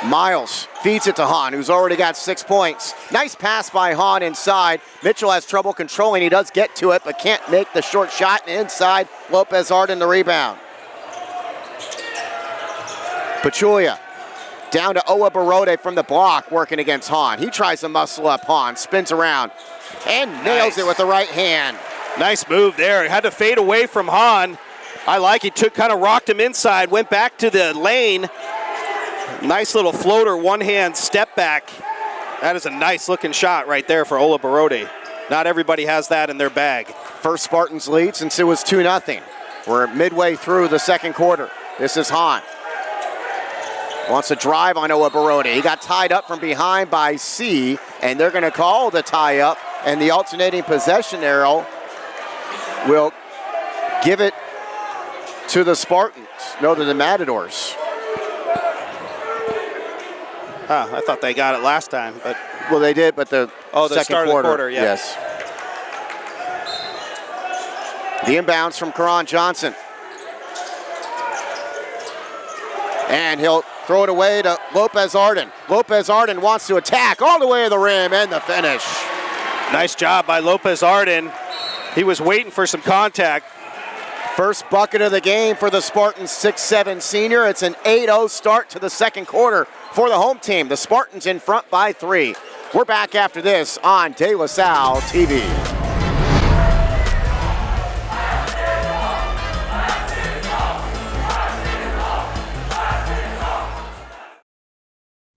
Miles feeds it to Hahn, who's already got 6 points. Nice pass by Hahn inside. Mitchell has trouble controlling. He does get to it, but can't make the short shot. And inside, Lopez Arden the rebound. Pachulia down to Owa Barode from the block, working against Hahn. He tries to muscle up Hahn, spins around, and nails it with the right hand. Nice move there. Had to fade away from Hahn. I like it. Kind of rocked him inside, went back to the lane. Nice little floater, one-hand step back. That is a nice-looking shot right there for Ola Barode. Not everybody has that in their bag. First Spartans lead since it was 2-0. We're midway through the second quarter. This is Hahn. Wants to drive on Owa Barode. He got tied up from behind by C, and they're going to call the tie-up, and the alternating possession arrow will give it to the Spartans. No, to the Matadors. I thought they got it last time, but well, they did, but the second start of the quarter, yeah. Yes. The inbounds from Karan Johnson. And he'll throw it away to Lopez Arden. Lopez Arden wants to attack all the way to the rim and the finish. Nice job by Lopez Arden. He was waiting for some contact. First bucket of the game for the Spartans 6'7" senior. It's an 8-0 start to the second quarter for the home team. The Spartans in front by 3. We're back after this on De La Salle TV.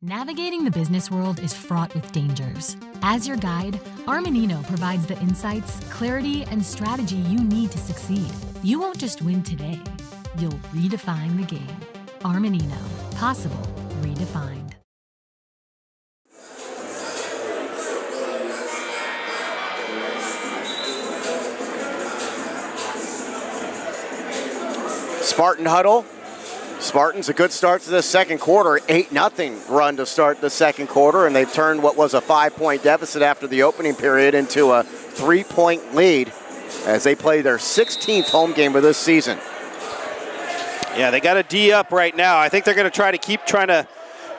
Navigating the business world is fraught with dangers. As your guide, Armanino provides the insights, clarity, and strategy you need to succeed. You won't just win today, you'll redefine the game. Armanino. Possible. Redefined. Spartan huddle. Spartans a good start to the second quarter, 8-0 run to start the second quarter, and they've turned what was a 5-point deficit after the opening period into a 3-point lead as they play their 16th home game of this season. Yeah, they got a D up right now. I think they're going to try to keep trying to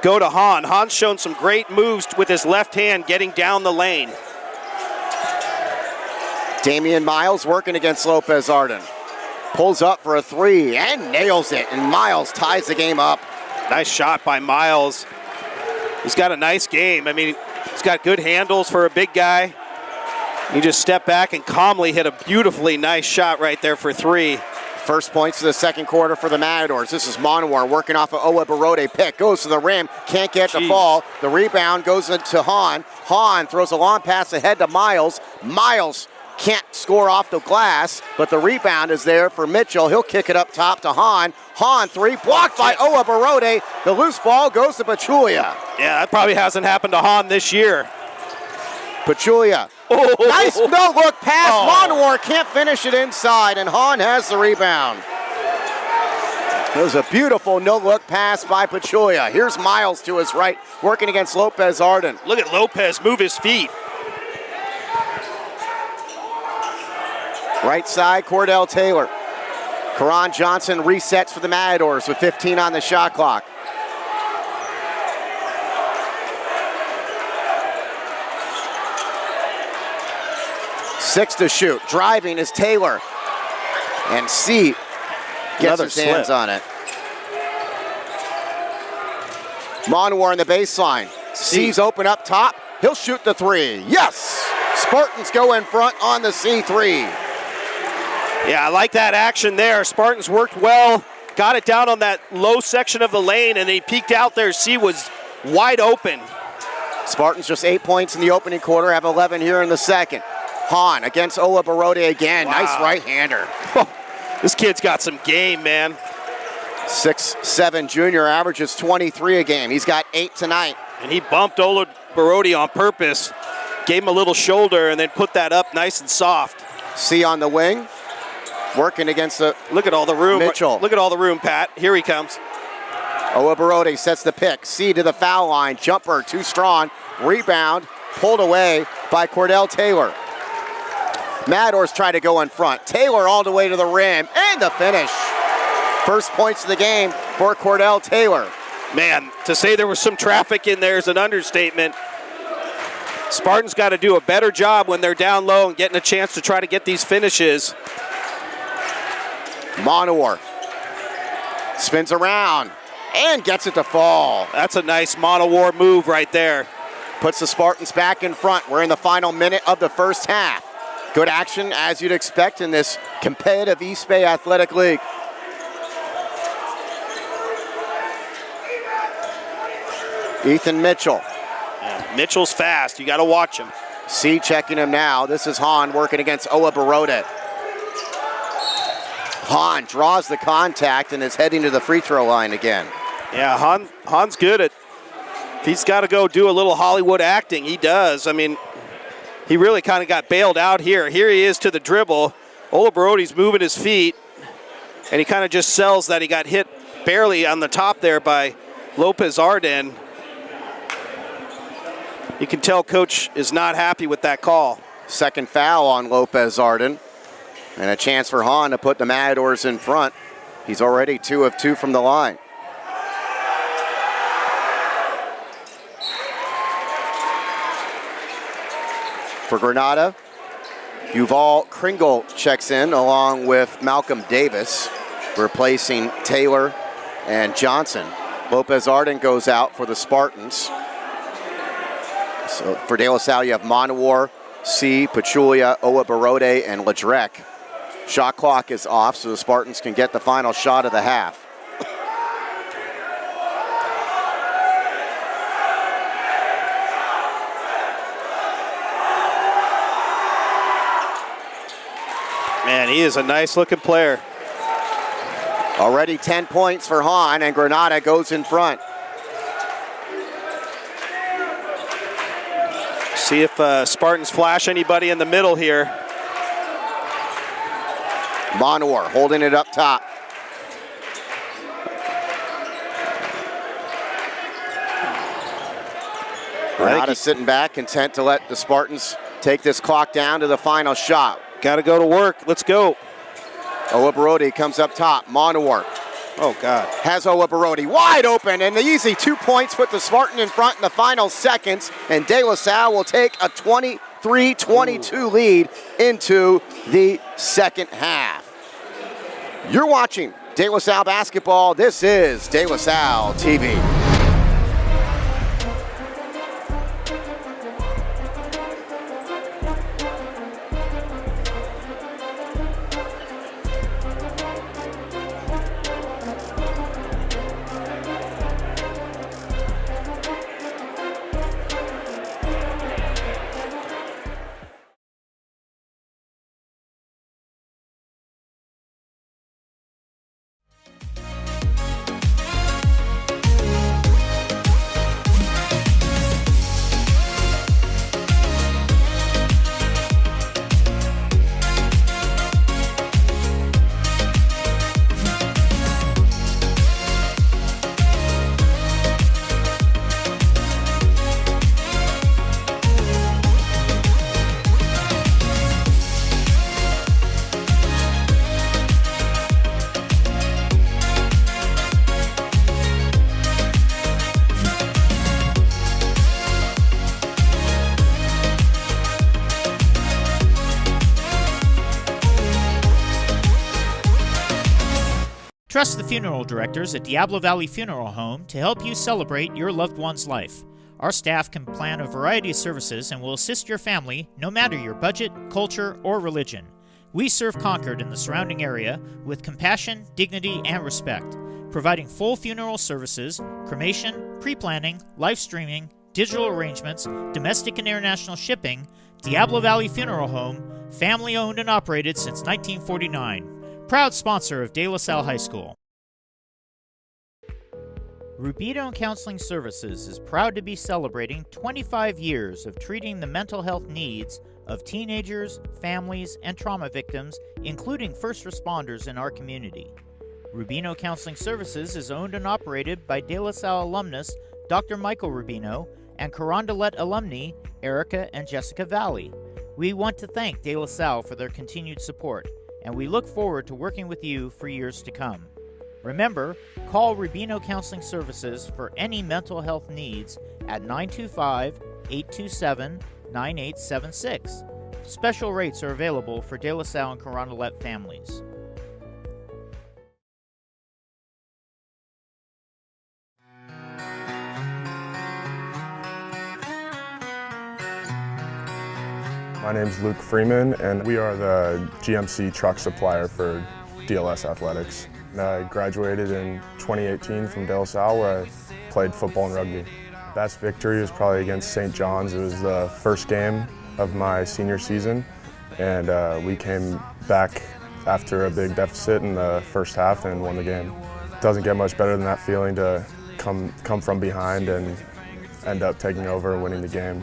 go to Hahn. Hahn's shown some great moves with his left hand getting down the lane. Damian Miles working against Lopez Arden. Pulls up for a 3 and nails it, and Miles ties the game up. Nice shot by Miles. He's got a nice game. I mean, he's got good handles for a big guy. He just stepped back and calmly hit a beautifully nice shot right there for 3. First points of the second quarter for the Matadors. This is Monowar working off of Owa Barode pick. Goes to the rim, can't get the fall. The rebound goes into Hahn. Hahn throws a long pass ahead to Miles. Miles can't score off the glass, but the rebound is there for Mitchell. He'll kick it up top to Hahn. Hahn 3, blocked by Owa Barode. The loose ball goes to Pachulia. Yeah, that probably hasn't happened to Hahn this year. Pachulia. Nice no-look pass. Monowar can't finish it inside, and Hahn has the rebound. It was a beautiful no-look pass by Pachulia. Here's Miles to his right, working against Lopez Arden. Look at Lopez move his feet. Right side, Cordell Taylor. Karan Johnson resets for the Matadors with 15 on the shot clock. Six to shoot. Driving is Taylor. And C gets his hands on it. Monowar in the baseline. C's open up top. He'll shoot the 3. Yes! Spartans go in front on the C3. Yeah, I like that action there. Spartans worked well, got it down on that low section of the lane, and they peeked out there. C was wide open. Spartans just 8 points in the opening quarter, have 11 here in the second. Hahn against Owa Barode again. Wow. Nice right-hander. This kid's got some game, man. 6'7" junior, averages 23 a game. He's got 8 tonight. And he bumped Owa Barode on purpose, gave him a little shoulder, and then put that up nice and soft. C on the wing, working against the Look at all the room. Mitchell. Look at all the room, Pat. Here he comes. Owa Barode sets the pick. C to the foul line. Jumper too strong. Rebound pulled away by Cordell Taylor. Matadors try to go in front. Taylor all the way to the rim, and the finish. First points of the game for Cordell Taylor. Man, to say there was some traffic in there is an understatement. Spartans got to do a better job when they're down low and getting a chance to try to get these finishes. Monowar spins around and gets it to fall. That's a nice Monowar move right there. Puts the Spartans back in front. We're in the final minute of the first half. Good action, as you'd expect in this competitive East Bay Athletic League. Ethan Mitchell. Yeah, Mitchell's fast. You got to watch him. C checking him now. This is Hahn working against Owa Barode. Hahn draws the contact and is heading to the free throw line again. Yeah, Hahn's good at, if he's got to go do a little Hollywood acting, he does. I mean, he really kind of got bailed out here. Here he is to the dribble. Owa Barode's moving his feet, and he kind of just sells that he got hit barely on the top there by Lopez Arden. You can tell Coach is not happy with that call. Second foul on Lopez Arden, and a chance for Hahn to put the Matadors in front. He's already 2 of 2 from the line. For Granada, Yuval Kringle checks in along with Malcolm Davis, replacing Taylor and Johnson. Lopez Arden goes out for the Spartans. So for De La Salle, you have Monowar, C, Pachulia, Owa Barode, and Ledrec. Shot clock is off, so the Spartans can get the final shot of the half. Man, he is a nice-looking player. Already 10 points for Hahn, and Granada goes in front. See if Spartans flash anybody in the middle here. Monowar holding it up top. Granada sitting back, content to let the Spartans take this clock down to the final shot. Got to go to work. Let's go. Owa Barode comes up top. Monowar. Oh, God. Has Owa Barode wide open, and the easy 2 points put the Spartan in front in the final seconds, and De La Salle will take a 23-22 lead into the second half. You're watching De La Salle basketball. This is De La Salle TV. Trust the funeral directors at Diablo Valley Funeral Home to help you celebrate your loved one's life. Our staff can plan a variety of services and will assist your family no matter your budget, culture, or religion. We serve Concord and the surrounding area with compassion, dignity, and respect, providing full funeral services, cremation, pre-planning, live streaming, digital arrangements, domestic and international shipping. Diablo Valley Funeral Home, family owned and operated since 1949. Proud sponsor of De La Salle High School. Rubido Counseling Services is proud to be celebrating 25 years of treating the mental health needs of teenagers, families, and trauma victims, including first responders in our community. Rubino Counseling Services is owned and operated by De La Salle alumnus Dr. Michael Rubino and Carondelet alumni Erica and Jessica Valley. We want to thank De La Salle for their continued support, and we look forward to working with you for years to come. Remember, call Rubino Counseling Services for any mental health needs at 925-827-9876. Special rates are available for De La Salle and Carondelet families. My name is Luke Freeman, and we are the GMC truck supplier for DLS Athletics. And I graduated in 2018 from De La Salle, where I played football and rugby. Best victory was probably against St. John's. It was the first game of my senior season, and we came back after a big deficit in the first half and won the game. It doesn't get much better than that feeling to come from behind and end up taking over and winning the game.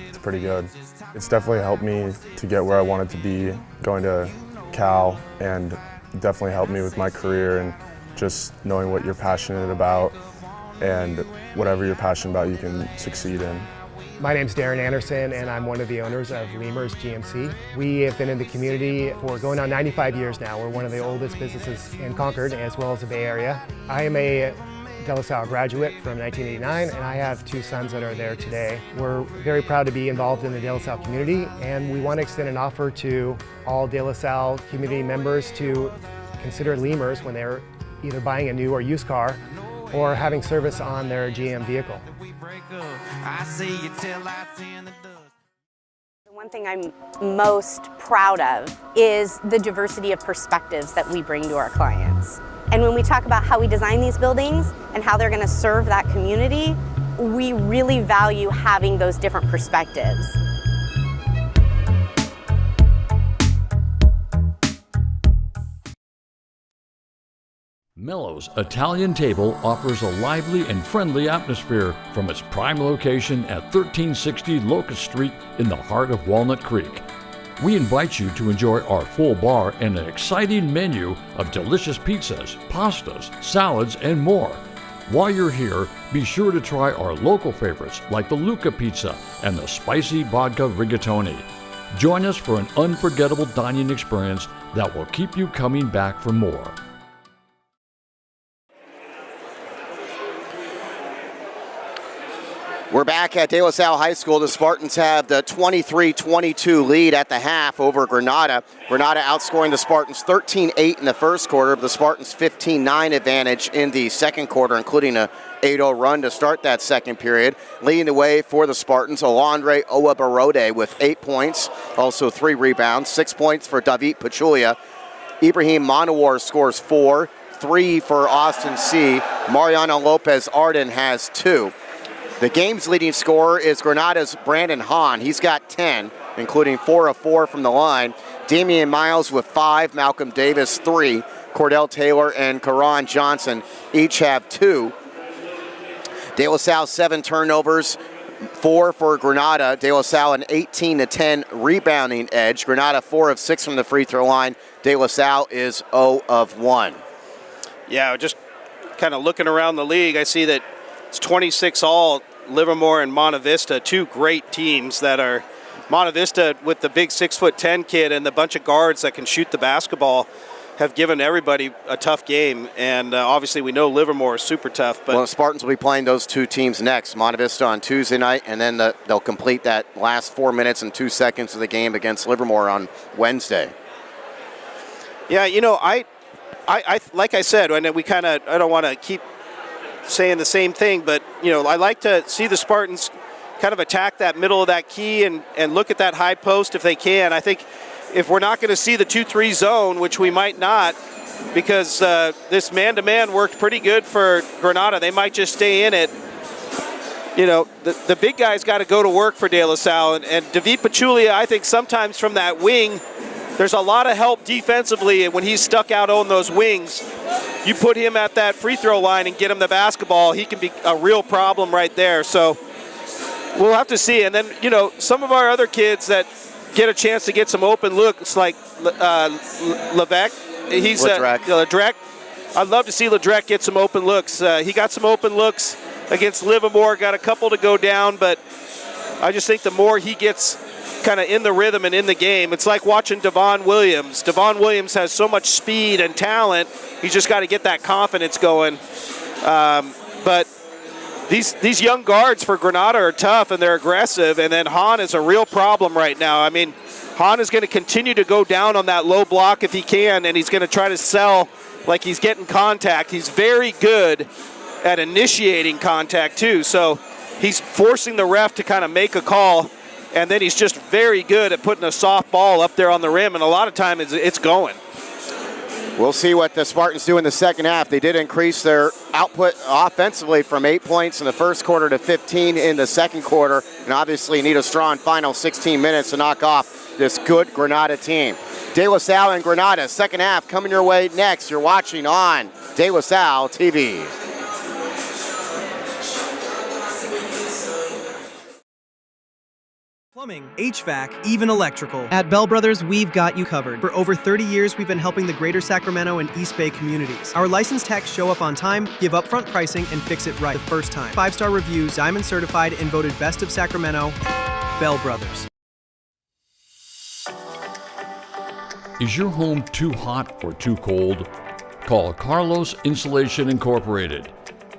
It's pretty good. It's definitely helped me to get where I wanted to be going to Cal, and definitely helped me with my career and just knowing what you're passionate about, and whatever you're passionate about you can succeed in. My name's Darren Anderson, and I'm one of the owners of Lemurs GMC. We have been in the community for going on 95 years now. We're one of the oldest businesses in Concord as well as the Bay Area. I am a De La Salle graduate from 1989, and I have two sons that are there today. We're very proud to be involved in the De La Salle community, and we want to extend an offer to all De La Salle community members to consider Lemurs when they're either buying a new or used car or having service on their GM vehicle. The one thing I'm most proud of is the diversity of perspectives that we bring to our clients. And when we talk about how we design these buildings and how they're going to serve that community, we really value having those different perspectives. Mello's Italian Table offers a lively and friendly atmosphere from its prime location at 1360 Locust Street in the heart of Walnut Creek. We invite you to enjoy our full bar and an exciting menu of delicious pizzas, pastas, salads, and more. While you're here, be sure to try our local favorites like the Luca Pizza and the spicy vodka rigatoni. Join us for an unforgettable dining experience that will keep you coming back for more. We're back at De La Salle High School. The Spartans have the 23-22 lead at the half over Granada. Granada outscoring the Spartans 13-8 in the first quarter. The Spartans 15-9 advantage in the second quarter, including a 8-0 run to start that second period. Leading the way for the Spartans, Alondre Owabarode with 8 points, also 3 rebounds, 6 points for David Pachulia. Ibrahim Monawar scores 4, 3 for Austin C. Mariano Lopez Arden has 2. The game's leading scorer is Granada's Brandon Hahn. He's got 10, including 4 of 4 from the line. Damian Miles with 5, Malcolm Davis 3, Cordell Taylor and Karan Johnson each have 2. De La Salle 7 turnovers, 4 for Granada. De La Salle an 18-10 rebounding edge. Granada 4 of 6 from the free throw line. De La Salle is 0 of 1. Yeah, just kind of looking around the league, I see that it's 26 all. Livermore and Monte Vista, two great teams that are Monte Vista with the big 6'10" kid and the bunch of guards that can shoot the basketball have given everybody a tough game. And obviously we know Livermore is super tough. But well, the Spartans will be playing those two teams next. Monte Vista on Tuesday night, and then they'll complete that last 4 minutes and 2 seconds of the game against Livermore on Wednesday. Yeah, you know, I like I said, and we I don't want to keep saying the same thing, but I like to see the Spartans kind of attack that middle of that key and look at that high post if they can. I think if we're not going to see the 2-3 zone, which we might not, because this man-to-man worked pretty good for Granada, they might just stay in it. The big guy's got to go to work for De La Salle, and David Pachulia, I think sometimes from that wing, there's a lot of help defensively, and when he's stuck out on those wings, you put him at that free throw line and get him the basketball, he can be a real problem right there. So we'll have to see. And then, some of our other kids that get a chance to get some open looks, like Levesque. He's Ledrec. I'd love to see Ledrec get some open looks. He got some open looks against Livermore, got a couple to go down, but I just think the more he gets kind of in the rhythm and in the game, it's like watching Devon Williams. Devon Williams has so much speed and talent. He's just got to get that confidence going. But these young guards for Granada are tough and they're aggressive, and then Hahn is a real problem right now. I mean, Hahn is going to continue to go down on that low block if he can, and he's going to try to sell like he's getting contact. He's very good at initiating contact too, so he's forcing the ref to kind of make a call, and then he's just very good at putting a soft ball up there on the rim, and a lot of time it's going. We'll see what the Spartans do in the second half. They did increase their output offensively from 8 points in the first quarter to 15 in the second quarter, and obviously need a strong final 16 minutes to knock off this good Granada team. De La Salle and Granada, second half coming your way next. You're watching on De La Salle TV. Plumbing, HVAC, even electrical. At Bell Brothers, we've got you covered. For over 30 years, we've been helping the greater Sacramento and East Bay communities. Our licensed techs show up on time, give upfront pricing, and fix it right the first time. 5-star reviews, Diamond certified, and voted Best of Sacramento. Bell Brothers. Is your home too hot or too cold? Call Carlos Insulation Incorporated.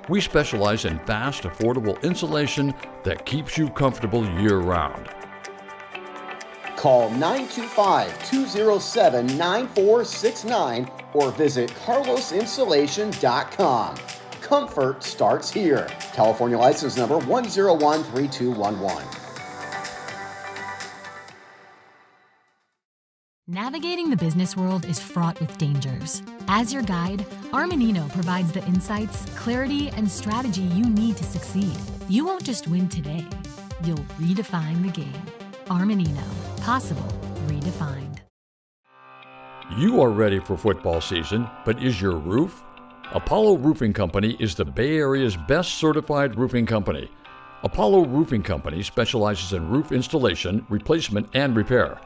We specialize in fast, affordable insulation that keeps you comfortable year-round. Call 925-207-9469 or visit carlosinsulation.com. Comfort starts here. California license number 1013211. Navigating the business world is fraught with dangers. As your guide, Armanino provides the insights, clarity, and strategy you need to succeed. You won't just win today, you'll redefine the game. Armanino. Possible. Redefined. You are ready for football season, but is your roof? Apollo Roofing Company is the Bay Area's best certified roofing company. Apollo Roofing Company specializes in roof installation, replacement, and repair.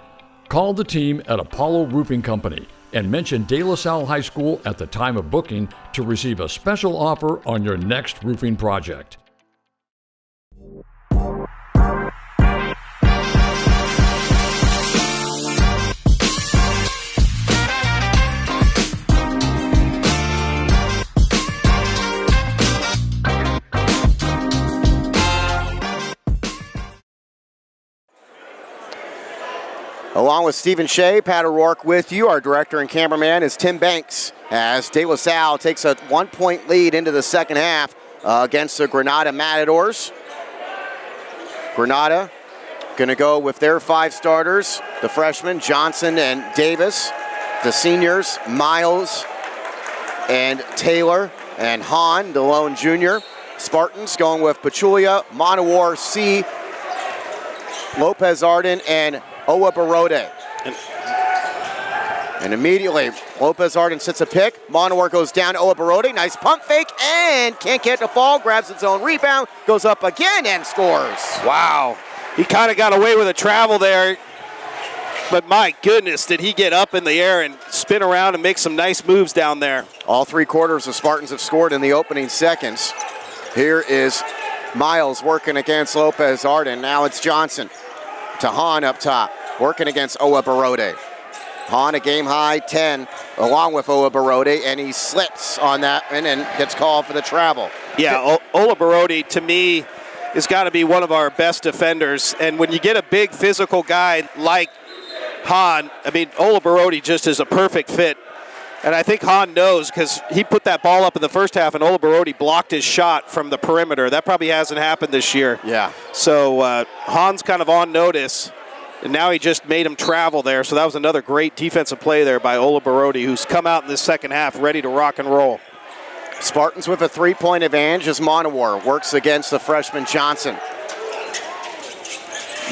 Call the team at Apollo Roofing Company and mention De La Salle High School at the time of booking to receive a special offer on your next roofing project. Along with Stephen Shea, Pat O'Rourke with you. Our director and cameraman is Tim Banks as De La Salle takes a 1-point lead into the second half against the Granada Matadors. Granada going to go with their 5 starters, the freshmen Johnson and Davis, the seniors Miles and Taylor, and Hahn, the lone junior. Spartans going with Pachulia, Monowar, C, Lopez Arden, and Owa Barode. And immediately, Lopez Arden sits a pick. Monowar goes down to Owa Barode. Nice pump fake and can't get the fall. Grabs its own rebound. Goes up again and scores. Wow. He kind of got away with a travel there. But my goodness, did he get up in the air and spin around and make some nice moves down there. All 3 quarters the Spartans have scored in the opening seconds. Here is Miles working against Lopez Arden. Now it's Johnson to Hahn up top, working against Owa Barode. Hahn a game high 10 along with Owa Barode, and he slips on that and gets called for the travel. Yeah, Owa Barode to me has got to be one of our best defenders. And when you get a big physical guy like Hahn, I mean, Owa Barode just is a perfect fit And I think Hahn knows because he put that ball up in the first half and Ola Barodi blocked his shot from the perimeter. That probably hasn't happened this year. Yeah. So Hahn's kind of on notice, and now he just made him travel there. So that was another great defensive play there by Ola Barodi, who's come out in the second half ready to rock and roll. Spartans with a 3-point advantage as Monowar works against the freshman Johnson.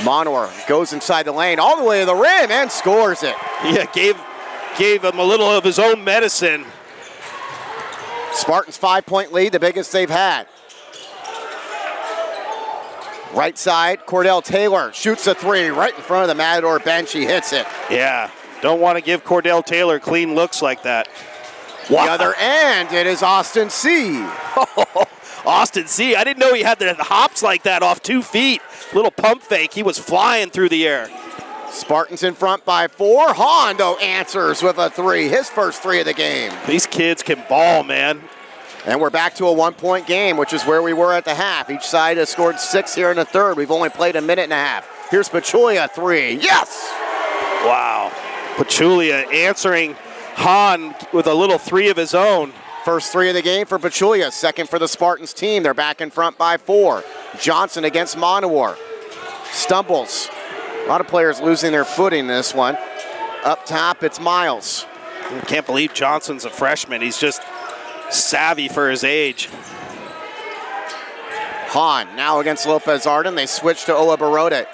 Monowar goes inside the lane all the way to the rim and scores it. Yeah, gave him a little of his own medicine. Spartans 5-point lead, the biggest they've had. Right side, Cordell Taylor shoots a three right in front of the Matador bench. He hits it. Yeah, don't want to give Cordell Taylor clean looks like that. Wow. The other end, it is Austin C. Austin C. I didn't know he had the hops like that off 2 feet. Little pump fake. He was flying through the air. Spartans in front by 4. Hondo answers with a three, his first three of the game. These kids can ball, man. And we're back to a 1-point game, which is where we were at the half. Each side has scored 6 here in the third. We've only played a minute and a half. Here's Pachulia, three. Yes! Wow. Pachulia answering Hahn with a little three of his own. First three of the game for Pachulia, second for the Spartans team. They're back in front by 4. Johnson against Monowar. Stumbles. A lot of players losing their footing in this one. Up top, it's Miles. I can't believe Johnson's a freshman. He's just savvy for his age. Hahn now against Lopez Arden. They switch to Ola Barode.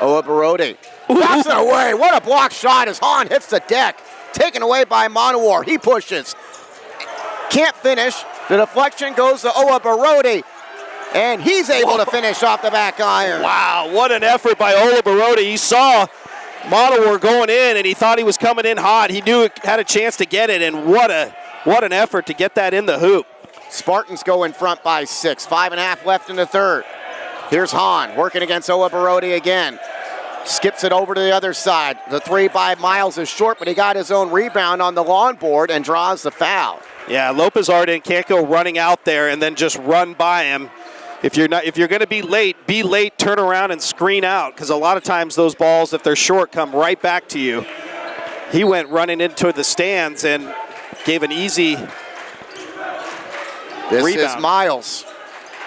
Ola Barode knocks it away. What a block shot as Hahn hits the deck. Taken away by Monowar. He pushes. Can't finish. The deflection goes to Ola Barode. And he's able to finish off the back iron. Wow, what an effort by Ola Barode. He saw Monowar going in, and he thought he was coming in hot. He knew it had a chance to get it, and what an effort to get that in the hoop. Spartans go in front by 6. 5.5 left in the third. Here's Hahn working against Ola Barode again. Skips it over to the other side. The three by Miles is short, but he got his own rebound on the lawn board and draws the foul. Yeah, Lopez Arden can't go running out there and then just run by him. If you're going to be late, turn around and screen out, because a lot of times those balls, if they're short, come right back to you. He went running into the stands and gave an easy This rebound. is Miles.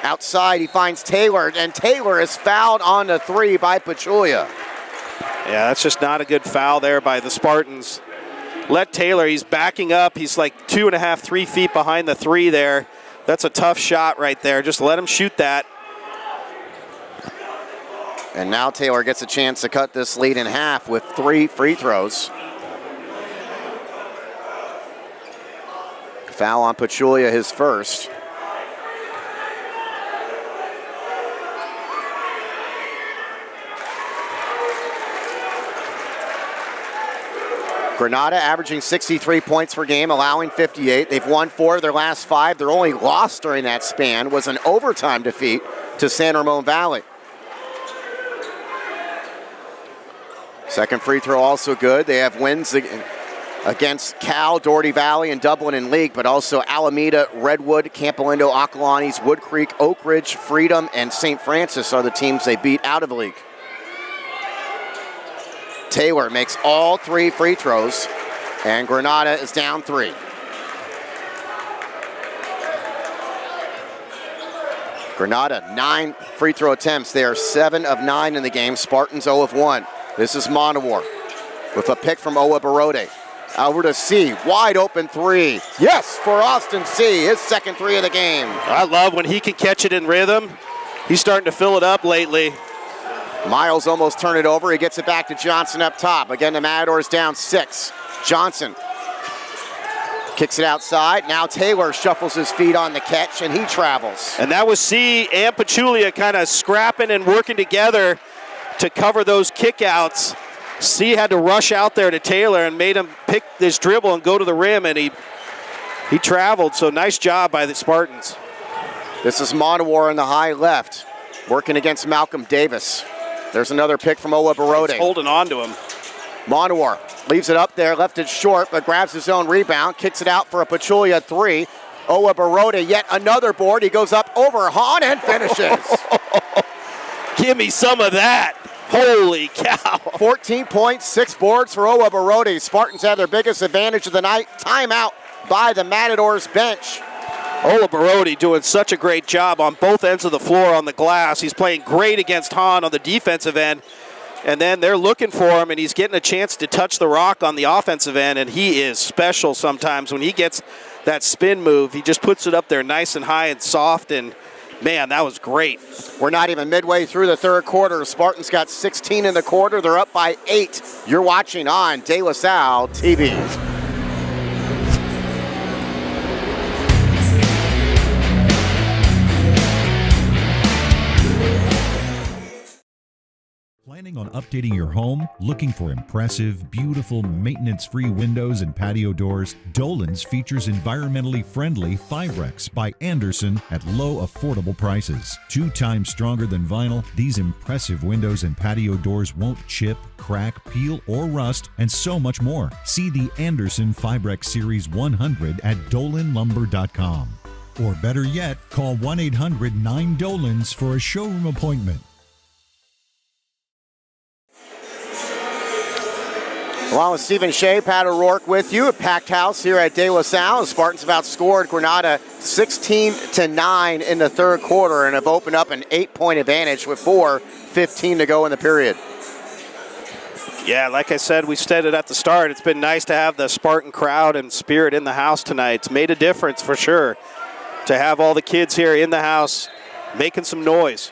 Outside, he finds Taylor, and Taylor is fouled on the three by Pachulia. Yeah, that's just not a good foul there by the Spartans. Let Taylor, he's backing up. He's like 2.5, 3 feet behind the three there. That's a tough shot right there. Just let him shoot that. And now Taylor gets a chance to cut this lead in half with 3 free throws. Foul on Pachulia, his first. Granada averaging 63 points per game, allowing 58. They've won 4 of their last 5. Their only loss during that span was an overtime defeat to San Ramon Valley. Second free throw also good. They have wins against Cal, Doherty Valley, and Dublin in league, but also Alameda, Redwood, Campolindo, Acalanes, Wood Creek, Oak Ridge, Freedom, and St. Francis are the teams they beat out of the league. Taylor makes all 3 free throws, and Granada is down 3. Granada, 9 free throw attempts. They are 7 of 9 in the game. Spartans 0 of 1. This is Monowar with a pick from Ola Barode. Over to C, wide open 3. Yes, for Austin C, his second 3 of the game. I love when he can catch it in rhythm. He's starting to fill it up lately. Miles almost turned it over. He gets it back to Johnson up top. Again, the Matadors down 6. Johnson kicks it outside. Now Taylor shuffles his feet on the catch, and he travels. And that was C and Pachulia kind of scrapping and working together to cover those kickouts. C had to rush out there to Taylor and made him pick this dribble and go to the rim, and he traveled. So nice job by the Spartans. This is Monowar in the high left, working against Malcolm Davis. There's another pick from Ola Barode. He's holding on to him. Monowar leaves it up there, left it short, but grabs his own rebound, kicks it out for a Pachulia 3. Ola Barode, yet another board. He goes up over Hahn and finishes. Give me some of that. Holy cow. 14 points, 6 boards for Owa Barodi. Spartans have their biggest advantage of the night. Timeout by the Matadors bench. Ola Barodi doing such a great job on both ends of the floor on the glass. He's playing great against Hahn on the defensive end. And then they're looking for him, and he's getting a chance to touch the rock on the offensive end, and he is special sometimes. When he gets that spin move, he just puts it up there nice and high and soft, and man, that was great. We're not even midway through the third quarter. Spartans got 16 in the quarter. They're up by 8. You're watching on De La Salle TV. Planning on updating your home? Looking for impressive, beautiful, maintenance-free windows and patio doors? Dolan's features environmentally friendly Fibrex by Anderson at low, affordable prices. 2 times stronger than vinyl, these impressive windows and patio doors won't chip, crack, peel, or rust, and so much more. See the Anderson Fibrex Series 100 at dolanlumber.com. Or better yet, call 1-800-9-DOLANS for a showroom appointment. Along with Stephen Shea, Pat O'Rourke with you. A packed house here at De La Salle. The Spartans have outscored Granada 16-9 in the third quarter and have opened up an 8-point advantage with 4:15 to go in the period. Yeah, like I said, we said it at the start. It's been nice to have the Spartan crowd and spirit in the house tonight. It's made a difference for sure to have all the kids here in the house making some noise.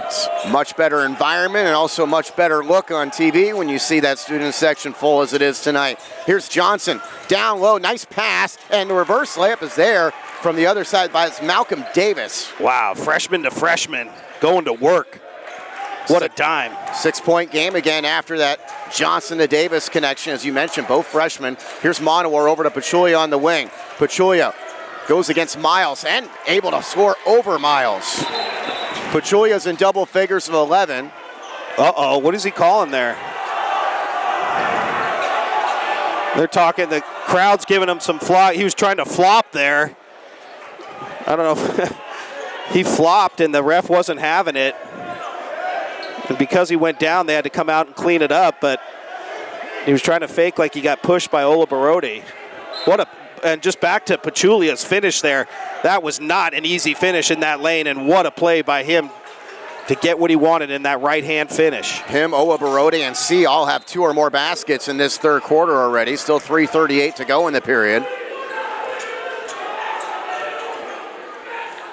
It's much better environment and also a much better look on TV when you see that student section full as it is tonight. Here's Johnson, down low, nice pass, and the reverse layup is there from the other side by Malcolm Davis. Wow, freshman to freshman, going to work. What a dime. 6-point game again after that Johnson to Davis connection, as you mentioned, both freshmen. Here's Monowar over to Pachulia on the wing. Pachulia goes against Miles and able to score over Miles. Pachulia's in double figures of 11. Uh-oh, what is he calling there? They're talking, the crowd's giving him some flop. He was trying to flop there. I don't know if he flopped and the ref wasn't having it. And because he went down, they had to come out and clean it up, but he was trying to fake like he got pushed by Ola Barodi. And just back to Pachulia's finish there. That was not an easy finish in that lane, and what a play by him to get what he wanted in that right-hand finish. Him, Ola Barodi, and C all have 2 or more baskets in this third quarter already. Still 3:38 to go in the period.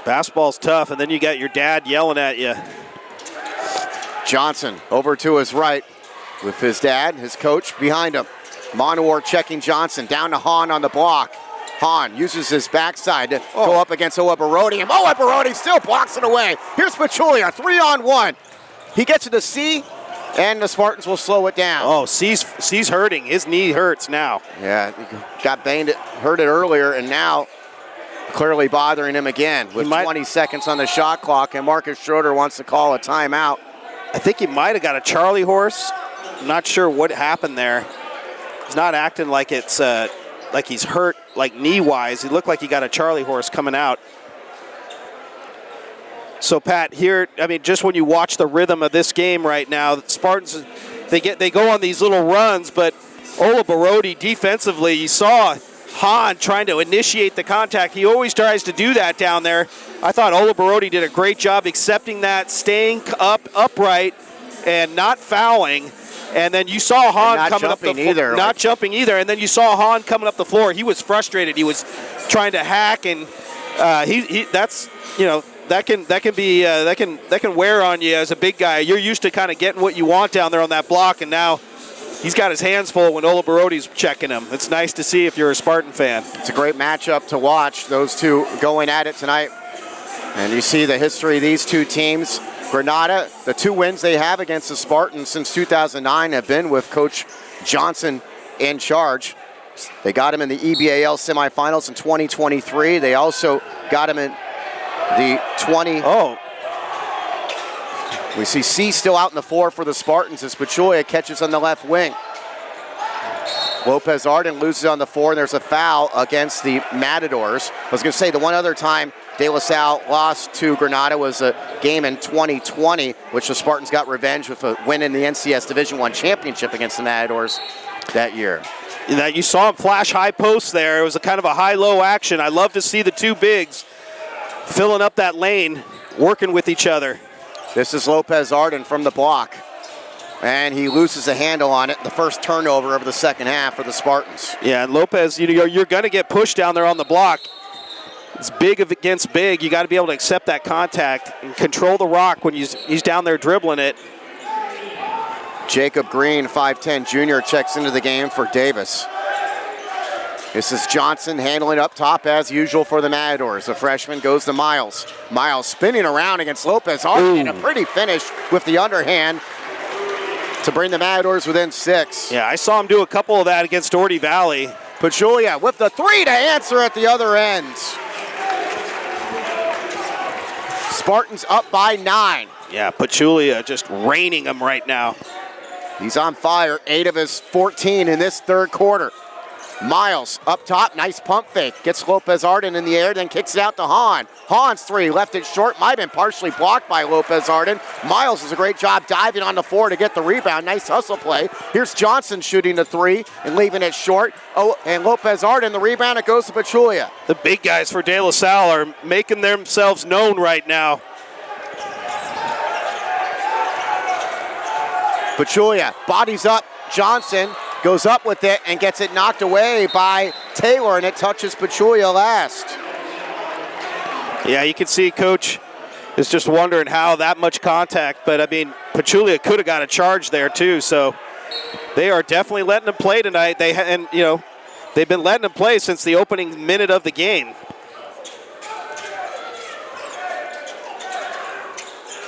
Basketball's tough, and then you got your dad yelling at you. Johnson over to his right with his dad, his coach, behind him. Monowar checking Johnson, down to Hahn on the block. Hahn uses his backside to go up against Owa Barodi, and Owa Barodi still blocks it away. Here's Pachulia, 3-on-1. He gets it to C, and the Spartans will slow it down. Oh, C's hurting. His knee hurts now. Yeah, he got hurt it earlier, and now clearly bothering him again with 20 seconds on the shot clock, and Marcus Schroeder wants to call a timeout. I think he might have got a Charlie horse. I'm not sure what happened there. He's not acting like it's like he's hurt, like knee-wise. He looked like he got a Charlie horse coming out. So Pat, here, I mean, just when you watch the rhythm of this game right now, the Spartans, they go on these little runs, but Ola Barodi defensively, you saw Hahn trying to initiate the contact. He always tries to do that down there. I thought Ola Barodi did a great job accepting that, staying upright, and not fouling. And then you saw Hahn coming up the floor. Not jumping either. And then you saw Hahn coming up the floor. He was frustrated. He was trying to hack, and that's, you know, that can wear on you as a big guy. You're used to kind of getting what you want down there on that block, and now he's got his hands full when Ola Barodi's checking him. It's nice to see if you're a Spartan fan. It's a great matchup to watch, those two going at it tonight. And you see the history of these two teams. Granada, the 2 wins they have against the Spartans since 2009 have been with Coach Johnson in charge. They got him in the EBAL semifinals in 2023. They also got him in the 20. Oh. We see C still out on the floor for the Spartans as Pachulia catches on the left wing. Lopez Arden loses on the 4, and there's a foul against the Matadors. I was going to say the one other time De La Salle lost to Granada was a game in 2020, which the Spartans got revenge with a win in the NCS Division I championship against the Matadors that year. That you saw him flash high post there. It was a kind of a high-low action. I love to see the two bigs filling up that lane, working with each other. This is Lopez Arden from the block. And he loses a handle on it, the first turnover of the second half for the Spartans. Yeah, and Lopez, you're going to get pushed down there on the block. It's big against big. You got to be able to accept that contact and control the rock when he's down there dribbling it. Jacob Green, 5'10 junior, checks into the game for Davis. This is Johnson handling up top as usual for the Matadors. The freshman goes to Miles. Miles spinning around against Lopez Arden, and a pretty finish with the underhand to bring the Matadors within 6. Yeah, I saw him do a couple of that against Doherty Valley. Pachulia with the 3 to answer at the other end. Spartans up by 9. Yeah, Pachulia just raining them right now. He's on fire, 8 of his 14 in this third quarter. Miles up top, nice pump fake. Gets Lopez Arden in the air, then kicks it out to Hahn. Hahn's 3, left it short, might have been partially blocked by Lopez Arden. Miles does a great job diving on the 4 to get the rebound. Nice hustle play. Here's Johnson shooting the 3 and leaving it short. Oh, and Lopez Arden, the rebound, it goes to Pachulia. The big guys for De La Salle are making themselves known right now. Pachulia bodies up. Johnson goes up with it and gets it knocked away by Taylor, and it touches Pachulia last. Yeah, you can see Coach is just wondering how that much contact, but I mean, Pachulia could have got a charge there too, so they are definitely letting them play tonight. They've been letting them play since the opening minute of the game.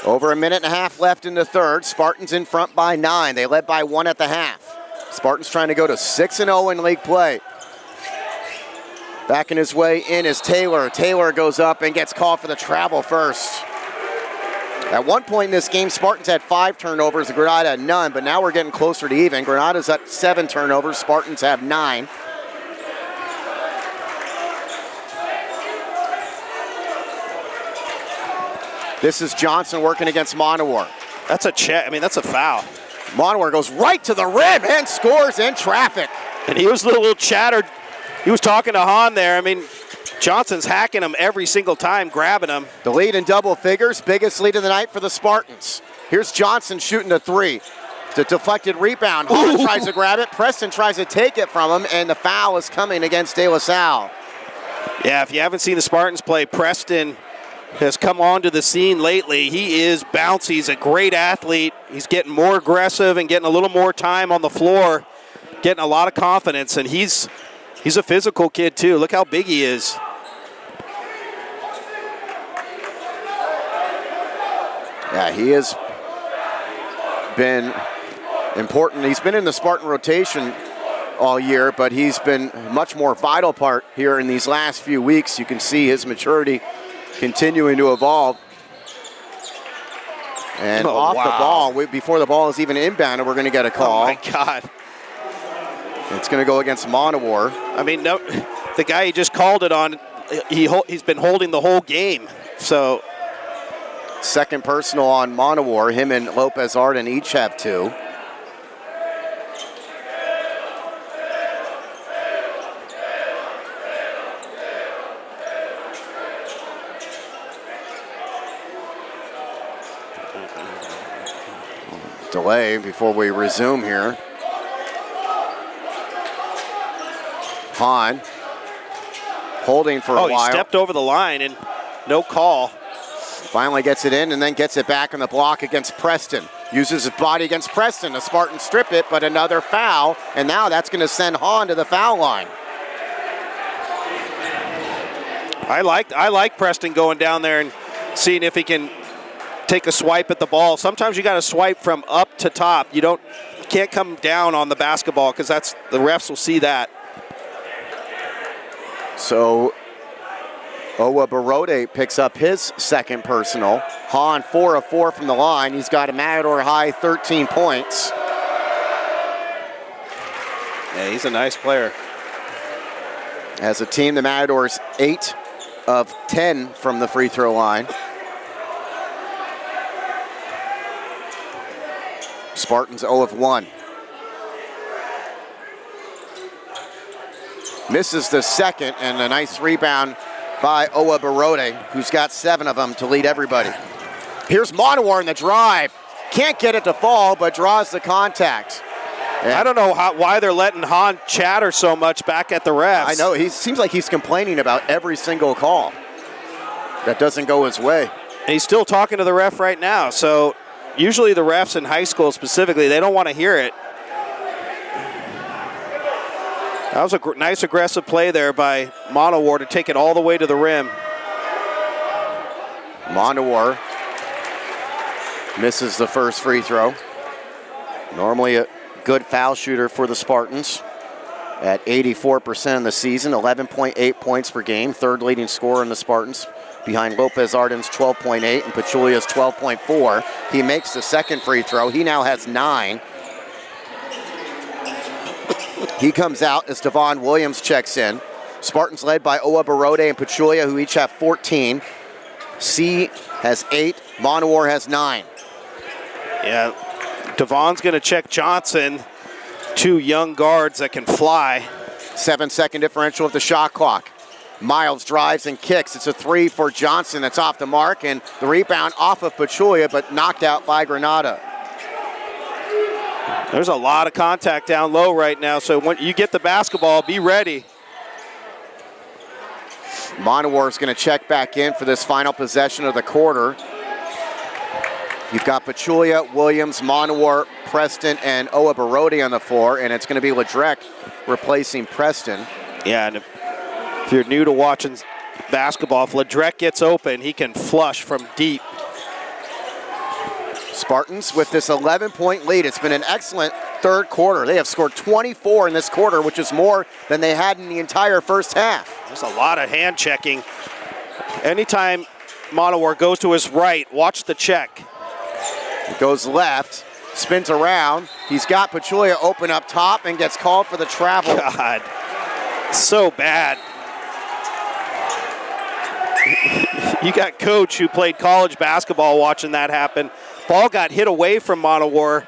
Over a minute and a half left in the third. Spartans in front by 9. They led by 1 at the half. Spartans trying to go to 6-0 in league play. Backing his way in is Taylor. Taylor goes up and gets called for the travel first. At one point in this game, Spartans had 5 turnovers, Granada had none, but now we're getting closer to even. Granada's at 7 turnovers, Spartans have 9. This is Johnson working against Monowar. That's a check. I mean, that's a foul. Monowar goes right to the rim and scores in traffic. And he was a little chattered. He was talking to Hahn there. I mean, Johnson's hacking him every single time, grabbing him. The lead in double figures, biggest lead of the night for the Spartans. Here's Johnson shooting a 3. The deflected rebound. Hahn tries to grab it. Preston tries to take it from him, and the foul is coming against De La Salle. Yeah, if you haven't seen the Spartans play, Preston has come onto the scene lately. He is bouncy. He's a great athlete. He's getting more aggressive and getting a little more time on the floor, getting a lot of confidence, and he's a physical kid too. Look how big he is. Yeah, he has been important. He's been in the Spartan rotation all year, but he's been a much more vital part here in these last few weeks. You can see his maturity continuing to evolve. And off the ball, before the ball is even inbounded, we're going to get a call. Oh, my God. It's going to go against Monowar. I mean, no, the guy he just called it on, he's been holding the whole game. So, second personal on Monowar. Him and Lopez Arden each have 2. Delay before we resume here. Hahn holding for a while. He stepped over the line and no call. Finally gets it in and then gets it back on the block against Preston. Uses his body against Preston. The Spartans strip it, but another foul, and now that's going to send Hahn to the foul line. I like Preston going down there and seeing if he can take a swipe at the ball. Sometimes you got to swipe from up to top. You can't come down on the basketball because the refs will see that. So Owa Barode picks up his second personal. Hahn 4 of 4 from the line. He's got a Matador high 13 points. Yeah, he's a nice player. As a team, the Matadors 8 of 10 from the free throw line. Spartans 0 of 1. Misses the second, and a nice rebound by Owa Barode, who's got 7 of them to lead everybody. Here's Monowar in the drive. Can't get it to fall, but draws the contact. And I don't know why they're letting Hahn chatter so much back at the refs. I know, he seems like he's complaining about every single call that doesn't go his way. And he's still talking to the ref right now, so usually the refs in high school specifically, they don't want to hear it. That was a nice aggressive play there by Monowar to take it all the way to the rim. Monowar misses the first free throw. Normally a good foul shooter for the Spartans at 84% in the season, 11.8 points per game, third leading scorer in the Spartans behind Lopez Arden's 12.8 and Pachulia's 12.4. He makes the second free throw. He now has 9. He comes out as Devon Williams checks in. Spartans led by Owa Barode and Pachulia, who each have 14. C has 8. Monowar has 9. Yeah, Devon's going to check Johnson. 2 young guards that can fly. 7-second differential of the shot clock. Miles drives and kicks. It's a 3 for Johnson. That's off the mark, and the rebound off of Pachulia, but knocked out by Granada. There's a lot of contact down low right now, so when you get the basketball, be ready. Monowar is going to check back in for this final possession of the quarter. You've got Pachulia, Williams, Monowar, Preston, and Owa Barode on the floor, and it's going to be Ledrek replacing Preston. Yeah, and if you're new to watching basketball, if Ledrek gets open, he can flush from deep. Spartans with this 11-point lead. It's been an excellent third quarter. They have scored 24 in this quarter, which is more than they had in the entire first half. There's a lot of hand checking. Anytime Monowar goes to his right, watch the check. He goes left, spins around. He's got Pachulia open up top and gets called for the travel. God, so bad. You got Coach who played college basketball watching that happen. Ball got hit away from Monowar,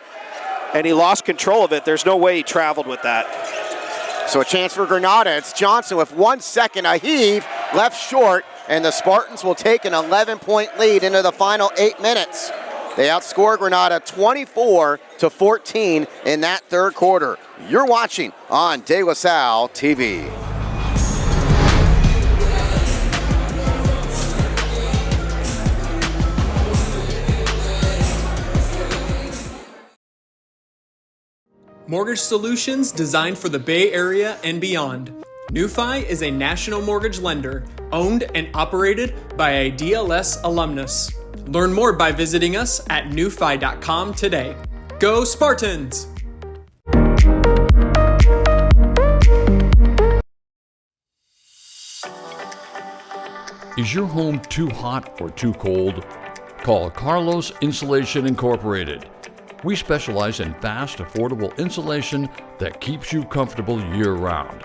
and he lost control of it. There's no way he traveled with that. So a chance for Granada. It's Johnson with 1 second, a heave, left short, and the Spartans will take an 11-point lead into the final 8 minutes. They outscore Granada 24-14 in that third quarter. You're watching on De La Salle TV. Mortgage solutions designed for the Bay Area and beyond. NewFi is a national mortgage lender owned and operated by a DLS alumnus. Learn more by visiting us at newfi.com today. Go Spartans! Is your home too hot or too cold? Call Carlos Insulation Incorporated. We specialize in fast, affordable insulation that keeps you comfortable year-round.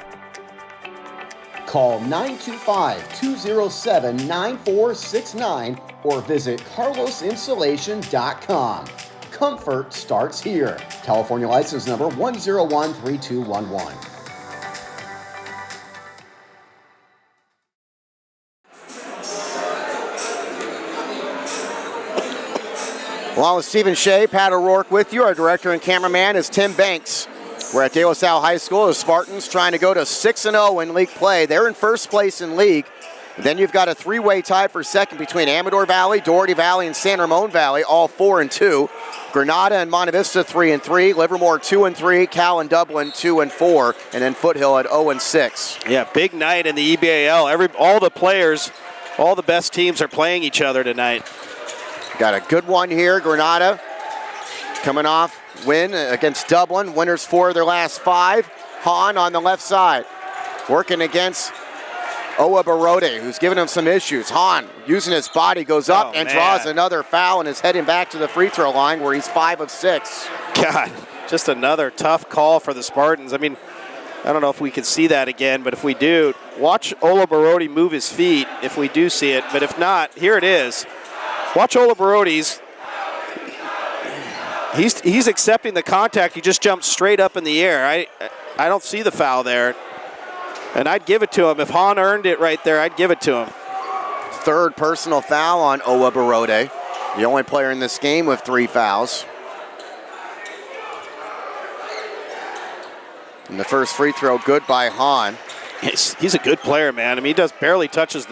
Call 925-207-9469 or visit carlosinsulation.com. Comfort starts here. California license number 1013211. Along with Stephen Shea, Pat O'Rourke with you. Our director and cameraman is Tim Banks. We're at De La Salle High School. The Spartans trying to go to 6-0 in league play. They're in first place in league. Then you've got a 3-way tie for second between Amador Valley, Doherty Valley, and San Ramon Valley, all 4-2. Granada and Monte Vista 3-3. Livermore 2-3. Cal and Dublin 2-4. And then Foothill at 0-6. Yeah, big night in the EBAL. All the players, all the best teams are playing each other tonight. Got a good one here. Granada coming off win against Dublin. Winners 4 of their last 5. Hahn on the left side working against Owa Barode, who's giving him some issues. Hahn using his body goes up and draws another foul and is heading back to the free throw line where he's 5 of 6. God, just another tough call for the Spartans. I mean, I don't know if we can see that again, but if we do, watch Ola Barodi move his feet if we do see it. But if not, here it is. Watch Ola Barodi's. He's accepting the contact. He just jumped straight up in the air. I don't see the foul there. And I'd give it to him. If Hahn earned it right there, I'd give it to him. Third personal foul on Ola Barode, the only player in this game with 3 fouls. And the first free throw, good by Hahn. He's a good player, man. I mean, he does barely touches.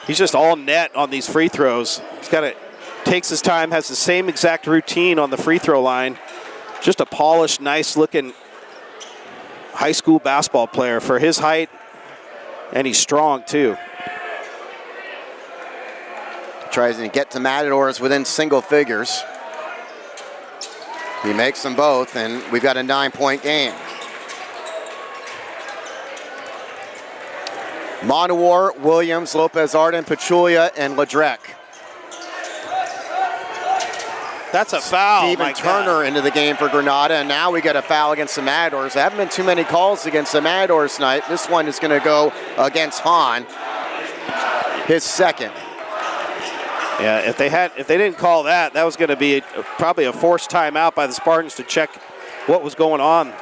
He's just all net on these free throws. Takes his time, has the same exact routine on the free throw line. Just a polished, nice-looking high school basketball player for his height, and he's strong too. Tries to get to Matadors within single figures. He makes them both, and we've got a 9-point game. Monowar, Williams, Lopez Arden, Pachulia, and Ledrec. That's a foul. Steven Turner into the game for Granada, and now we get a foul against the Matadors. There haven't been too many calls against the Matadors tonight. This one is going to go against Hahn, his second. Yeah, if they didn't call that, that was going to be probably a forced timeout by the Spartans to check what was going on.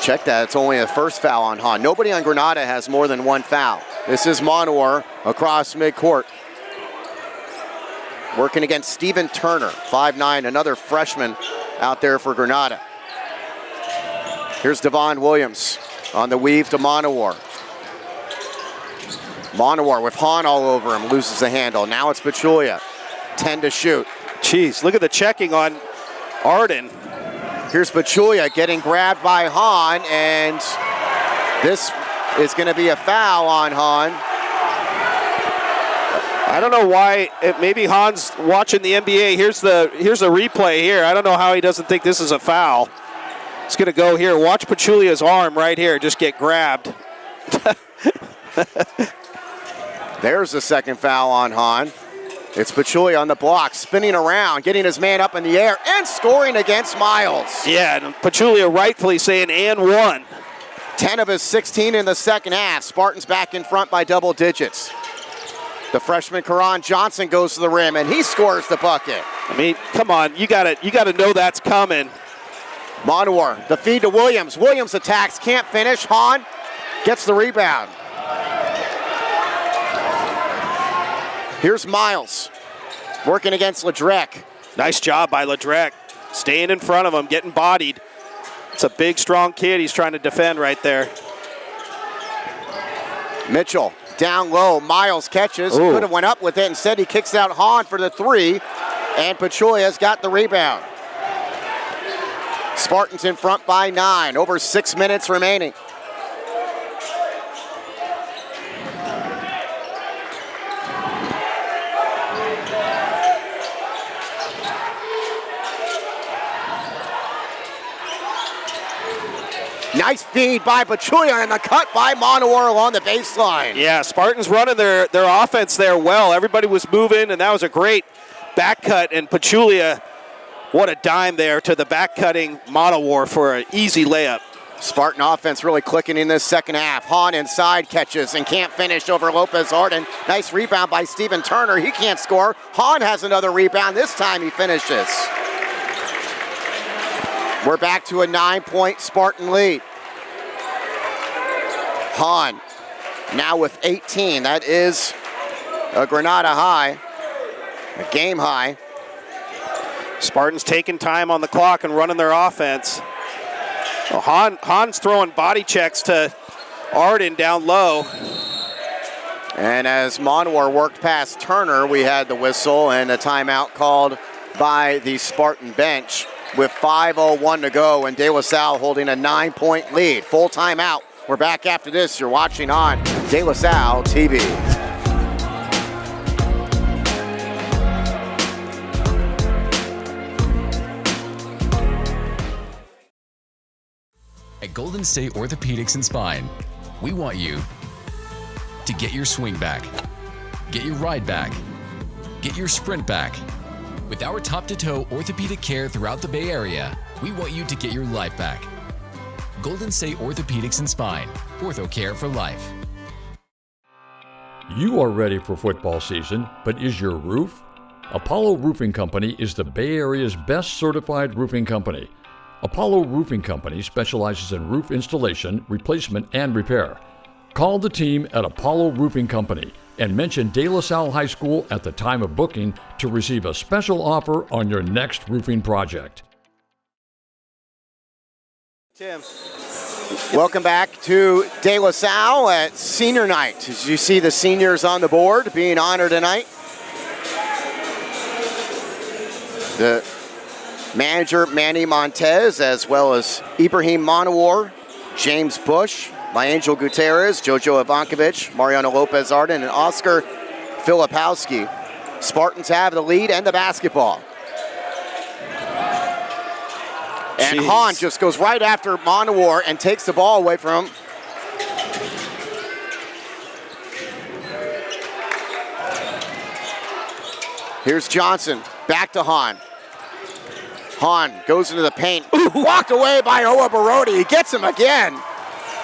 Check that, it's only a first foul on Hahn. Nobody on Granada has more than 1 foul. This is Monowar across midcourt. Working against Steven Turner, 5'9", another freshman out there for Granada. Here's Devon Williams on the weave to Monowar. Monowar with Hahn all over him, loses the handle. Now it's Pachulia, 10 to shoot. Jeez, look at the checking on Arden. Here's Pachulia getting grabbed by Hahn, and this is going to be a foul on Hahn. I don't know why. Maybe Hahn's watching the NBA. Here's a replay here. I don't know how he doesn't think this is a foul. It's going to go here. Watch Pachulia's arm right here just get grabbed. There's the second foul on Hahn. It's Pachulia on the block, spinning around, getting his man up in the air, and scoring against Miles. Yeah, and Pachulia rightfully saying, and 1. 10 of his 16 in the second half. Spartans back in front by double digits. The freshman Karan Johnson goes to the rim, and he scores the bucket. I mean, come on, you gotta know that's coming. Monowar, the feed to Williams. Williams attacks, can't finish. Hahn gets the rebound. Here's Miles, working against Ledrec. Nice job by Ledrec, staying in front of him, getting bodied. It's a big, strong kid he's trying to defend right there. Mitchell, down low, Miles catches, could have went up with it. Instead, he kicks out Hahn for the 3, and Pachulia's got the rebound. Spartans in front by 9, over 6 minutes remaining. Nice feed by Pachulia and the cut by Monowar along the baseline. Yeah, Spartans running their offense there well. Everybody was moving, and that was a great back cut. And Pachulia, what a dime there to the back cutting Monowar for an easy layup. Spartan offense really clicking in this second half. Hahn inside catches and can't finish over Lopez Arden. Nice rebound by Steven Turner. He can't score. Hahn has another rebound. This time he finishes. We're back to a 9-point Spartan lead. Hahn now with 18. That is a Granada high, a game high. Spartans taking time on the clock and running their offense. Well, Hahn's throwing body checks to Arden down low. And as Monowar worked past Turner, we had the whistle and a timeout called by the Spartan bench with 5:01 to go, and De La Salle holding a 9-point lead. Full timeout. We're back after this. You're watching on De La Salle TV. At Golden State Orthopedics and Spine, we want you to get your swing back, get your ride back, get your sprint back. With our top-to-toe orthopedic care throughout the Bay Area, we want you to get your life back. Golden State Orthopedics and Spine. Ortho care for life. You are ready for football season, but is your roof? Apollo Roofing Company is the Bay Area's best certified roofing company. Apollo Roofing Company specializes in roof installation, replacement, and repair. Call the team at Apollo Roofing Company and mention De La Salle High School at the time of booking to receive a special offer on your next roofing project. Tim. Welcome back to De La Salle at senior night. As you see the seniors on the board being honored tonight. The manager, Manny Montez, as well as Ibrahim Monowar, James Bush, My Angel Gutierrez, Jojo Ivankovic, Mariano Lopez Arden, and Oscar Filipowski. Spartans have the lead and the basketball. And Hahn just goes right after Monowar and takes the ball away from him. Here's Johnson, back to Hahn. Hahn goes into the paint. Ooh, walked away by Owa Barodi. He gets him again.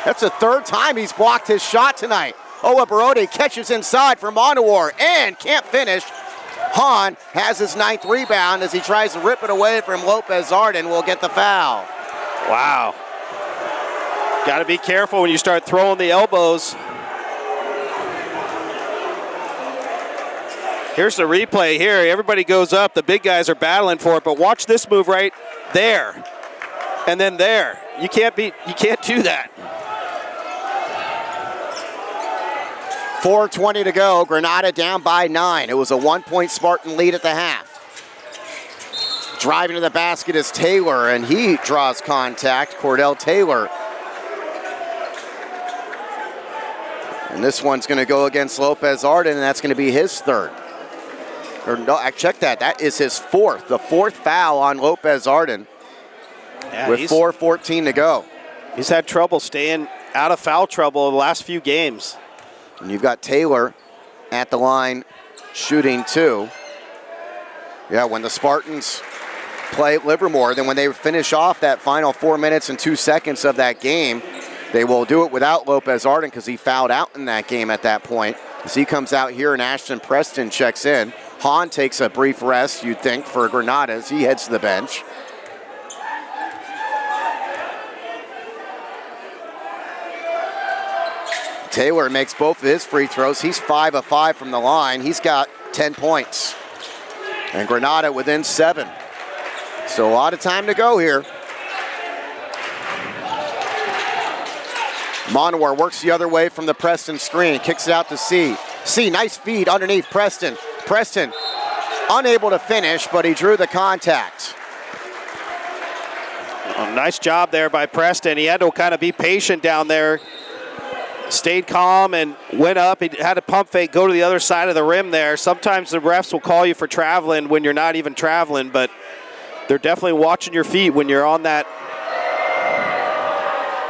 That's the third time he's blocked his shot tonight. Owa Barodi catches inside for Monowar and can't finish. Hahn has his 9th rebound as he tries to rip it away from Lopez Arden. Will get the foul. Wow. Got to be careful when you start throwing the elbows. Here's the replay here. Everybody goes up. The big guys are battling for it, but watch this move right there. And then there. You can't do that. 4:20 to go. Granada down by 9. It was a 1-point Spartan lead at the half. Driving to the basket is Taylor, and he draws contact. Cordell Taylor. And this one's going to go against Lopez Arden, and that's going to be his third. Or no, I checked that. That is his fourth. The fourth foul on Lopez Arden. Yeah, with 4:14 to go. He's had trouble staying out of foul trouble the last few games. And you've got Taylor at the line shooting 2. Yeah, when the Spartans play Livermore, then when they finish off that final 4 minutes and 2 seconds of that game, they will do it without Lopez Arden because he fouled out in that game at that point. As he comes out here and Ashton Preston checks in. Hahn takes a brief rest, you'd think, for Granada as he heads to the bench. Taylor makes both of his free throws. He's 5 of 5 from the line. He's got 10 points. And Granada within 7. So a lot of time to go here. Monowar works the other way from the Preston screen. Kicks it out to C. C, nice feed underneath Preston. Preston unable to finish, but he drew the contact. Oh, nice job there by Preston. He had to kind of be patient down there. Stayed calm and went up. He had a pump fake, go to the other side of the rim there. Sometimes the refs will call you for traveling when you're not even traveling, but they're definitely watching your feet when you're on that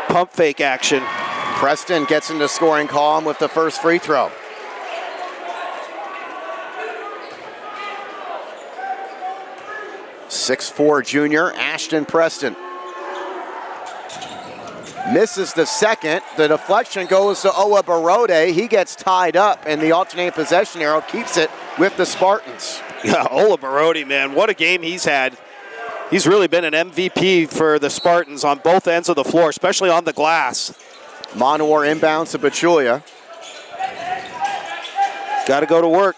pump fake action. Preston gets into scoring column with the first free throw. .6'4" junior Ashton Preston. Misses the second. The deflection goes to Owa Barode. He gets tied up, and the alternating possession arrow keeps it with the Spartans. Yeah, Owa Barode, man, what a game he's had. He's really been an MVP for the Spartans on both ends of the floor, especially on the glass. Monowar inbounds to Pachulia. Got to go to work.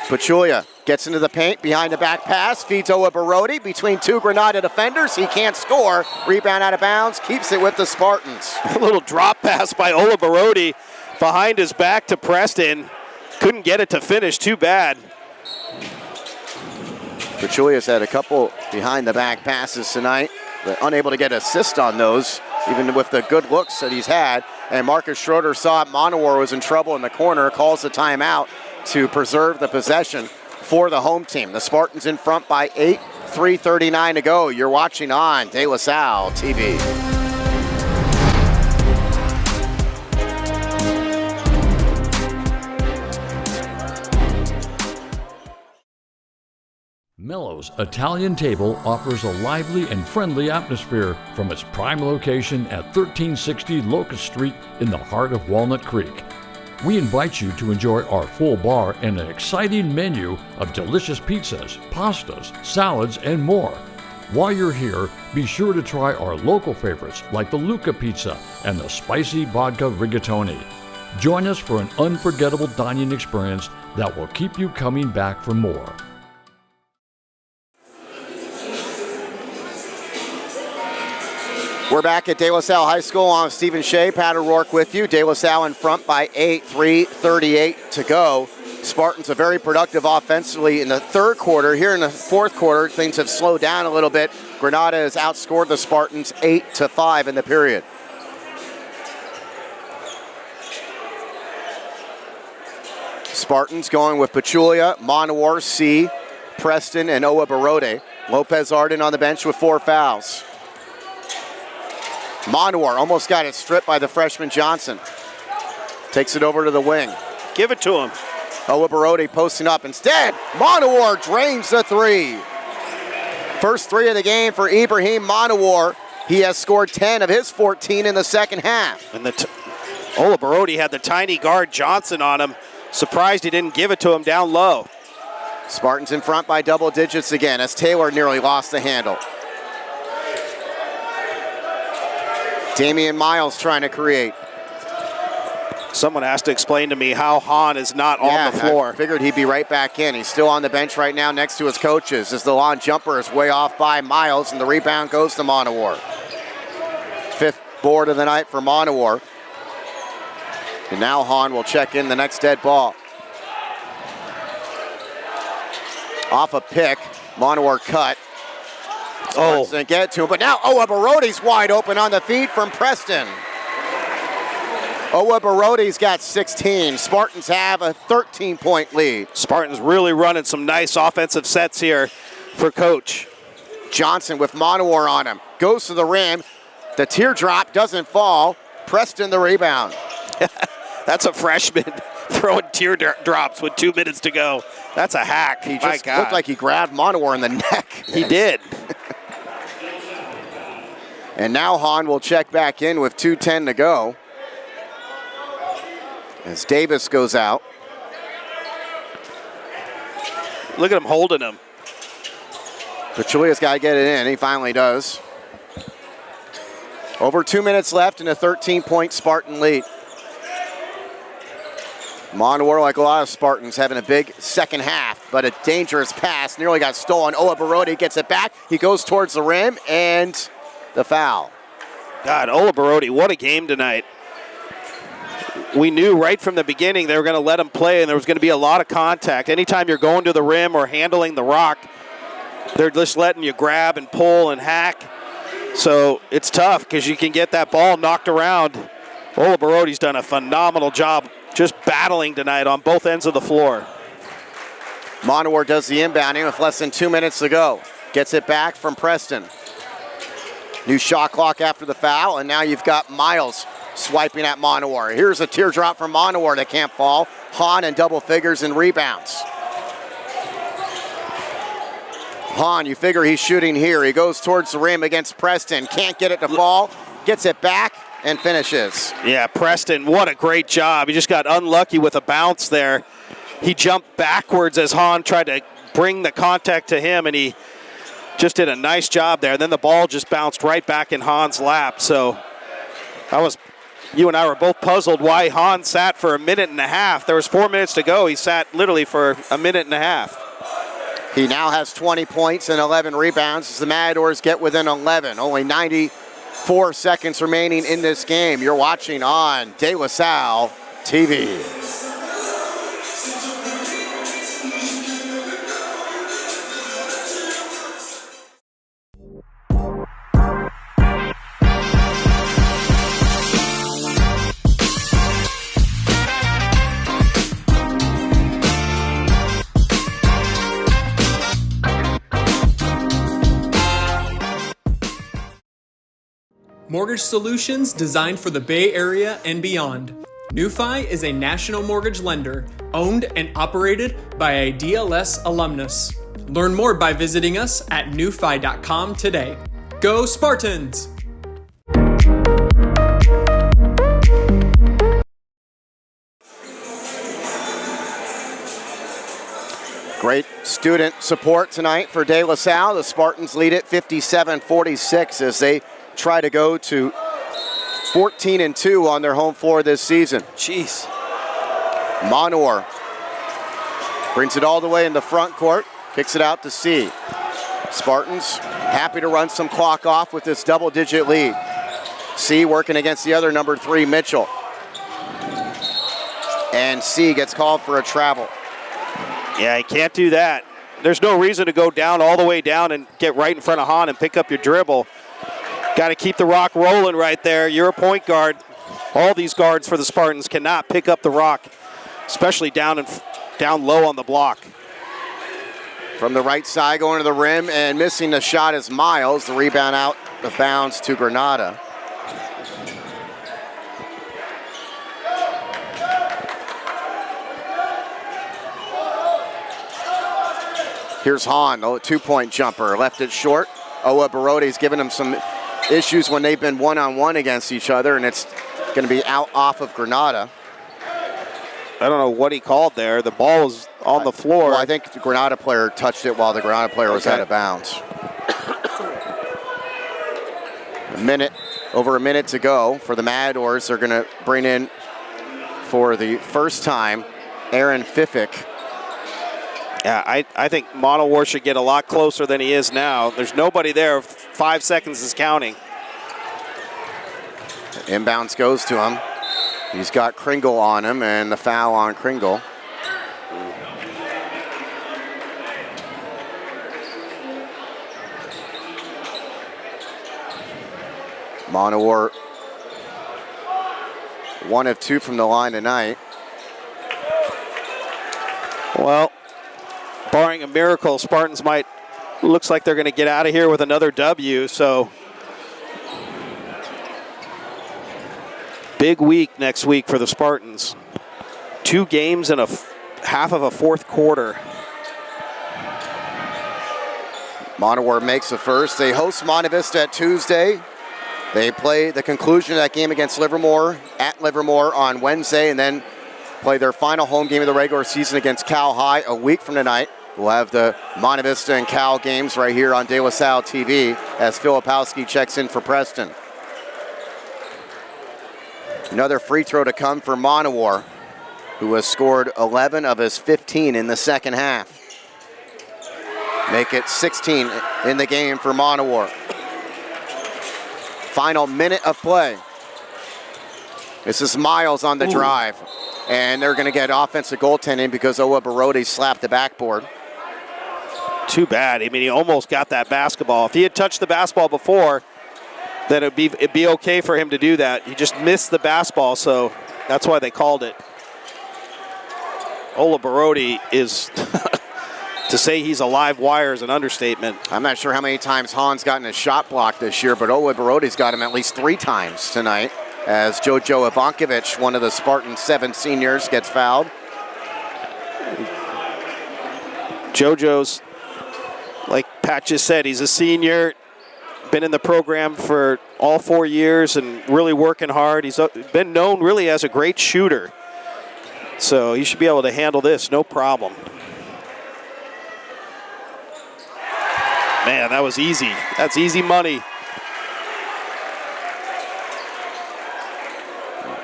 Pachulia gets into the paint, behind the back pass, feeds Owa Barode between 2 Granada defenders. He can't score. Rebound out of bounds, keeps it with the Spartans. A little drop pass by Owa Barode behind his back to Preston. Couldn't get it to finish, too bad. Pachulia's had a couple behind the back passes tonight, but unable to get assist on those, even with the good looks that he's had. And Marcus Schroeder saw Monowar was in trouble in the corner, calls the timeout to preserve the possession for the home team. The Spartans in front by 8, 3:39 to go. You're watching on De La Salle TV. Nello's Italian Table offers a lively and friendly atmosphere from its prime location at 1360 Locust Street in the heart of Walnut Creek. We invite you to enjoy our full bar and an exciting menu of delicious pizzas, pastas, salads, and more. While you're here, be sure to try our local favorites like the Luca Pizza and the Spicy Vodka Rigatoni. Join us for an unforgettable dining experience that will keep you coming back for more. We're back at De La Salle High School. I'm Stephen Shea, Pat O'Rourke with you. De La Salle in front by 8, 3:38 to go. Spartans are very productive offensively in the third quarter. Here in the fourth quarter, things have slowed down a little bit. Granada has outscored the Spartans 8-5 in the period. Spartans going with Pachulia, Monowar, C, Preston, and Owa Barode. Lopez Arden on the bench with 4 fouls. Monowar almost got it stripped by the freshman Johnson. Takes it over to the wing. Give it to him. Owa Barode posting up. Instead, Monowar drains the 3. First 3 of the game for Ibrahim Monowar. He has scored 10 of his 14 in the second half. And Owa Barode had the tiny guard Johnson on him. Surprised he didn't give it to him down low. Spartans in front by double digits again as Taylor nearly lost the handle. Damian Miles trying to create. Someone has to explain to me how Hahn is not on the floor. I figured he'd be right back in. He's still on the bench right now next to his coaches as the long jumper is way off by Miles and the rebound goes to Monowar. 5th board of the night for Monowar. And now Hahn will check in the next dead ball. Off a pick, Monowar cut. Spartans didn't get to him, but now Owa Barode's wide open on the feed from Preston. Owa Barode's got 16. Spartans have a 13-point lead. Spartans really running some nice offensive sets here for Coach. Johnson with Monowar on him. Goes to the rim. The teardrop doesn't fall. Preston the rebound. That's a freshman throwing teardrops with 2 minutes to go. That's a hack. He just looked like he grabbed Monowar in the neck. He did. And now Hahn will check back in with 2:10 to go. As Davis goes out. Look at him holding him. Pachulia's got to get it in. He finally does. Over 2 minutes left in a 13-point Spartan lead. Monowar, like a lot of Spartans, having a big second half, but a dangerous pass. Nearly got stolen. Owa Barode gets it back. He goes towards the rim, and the foul. God, Owa Barode, what a game tonight. We knew right from the beginning they were going to let him play, and there was going to be a lot of contact. Anytime you're going to the rim or handling the rock, they're just letting you grab and pull and hack. So it's tough because you can get that ball knocked around. Owa Barode's done a phenomenal job just battling tonight on both ends of the floor. Monowar does the inbounding with less than 2 minutes to go. Gets it back from Preston. New shot clock after the foul, and now you've got Miles swiping at Monowar. Here's a teardrop from Monowar that can't fall. Hahn in double figures in rebounds. Hahn, you figure he's shooting here. He goes towards the rim against Preston. Can't get it to fall. Gets it back and finishes. Yeah, Preston, what a great job. He just got unlucky with a bounce there. He jumped backwards as Hahn tried to bring the contact to him, and he just did a nice job there. And then the ball just bounced right back in Hahn's lap. So you and I were both puzzled why Hahn sat for a minute and a half. There was 4 minutes to go. He sat literally for a minute and a half. He now has 20 points and 11 rebounds as the Matadors get within 11. Only 94 seconds remaining in this game. You're watching on De La Salle TV. Mortgage solutions designed for the Bay Area and beyond. NewFi is a national mortgage lender owned and operated by a DLS alumnus. Learn more by visiting us at newfi.com today. Go Spartans! Great student support tonight for De La Salle. The Spartans lead it 57-46 as they try to go to 14-2 on their home floor this season. Jeez. Monor brings it all the way in the front court, kicks it out to C. Spartans happy to run some clock off with this double-digit lead. C working against the other number 3, Mitchell. And C gets called for a travel. Yeah, he can't do that. There's no reason to go down all the way down and get right in front of Hahn and pick up your dribble. Got to keep the rock rolling right there. You're a point guard. All these guards for the Spartans cannot pick up the rock, especially down low on the block. From the right side, going to the rim and missing the shot is Miles. The rebound out of bounds to Granada. Here's Hahn, a 2-point jumper, left it short. Owa Barote's given him some issues when they've been one-on-one against each other, and it's going to be out off of Granada. I don't know what he called there. The ball was on the floor. Well, I think the Granada player touched it while the Granada player was out of bounds. Over a minute to go for the Matadors. They're going to bring in, for the first time, Aaron Fiffick. Yeah, I think Monowar should get a lot closer than he is now. There's nobody there. 5 seconds is counting. Inbounds goes to him. He's got Kringle on him, and the foul on Kringle. Monowar 1 of 2 from the line tonight. Well, barring a miracle, Spartans looks like they're going to get out of here with another W, so big week next week for the Spartans. 2 games and half of a fourth quarter. Monowar makes the first. They host Monte Vista Tuesday. They play the conclusion of that game against Livermore at Livermore on Wednesday, and then play their final home game of the regular season against Cal High a week from tonight. We'll have the Monte Vista and Cal games right here on De La Salle TV as Filipowski checks in for Preston. Another free throw to come for Monowar, who has scored 11 of his 15 in the second half. Make it 16 in the game for Monowar. Final minute of play. This is Miles on the drive. And they're going to get offensive goaltending because Owa Barote slapped the backboard. Too bad. I mean, he almost got that basketball. If he had touched the basketball before, then it'd be okay for him to do that. He just missed the basketball, so that's why they called it. Ola Barote is, to say he's a live wire is an understatement. I'm not sure how many times Hahn's gotten a shot blocked this year, but Ola Barote's got him at least 3 times tonight, as Jojo Ivankovic, one of the Spartan 7 seniors, gets fouled. Jojo's, like Pat just said, he's a senior, been in the program for all 4 years and really working hard. He's been known really as a great shooter. So he should be able to handle this, no problem. Man, that was easy. That's easy money.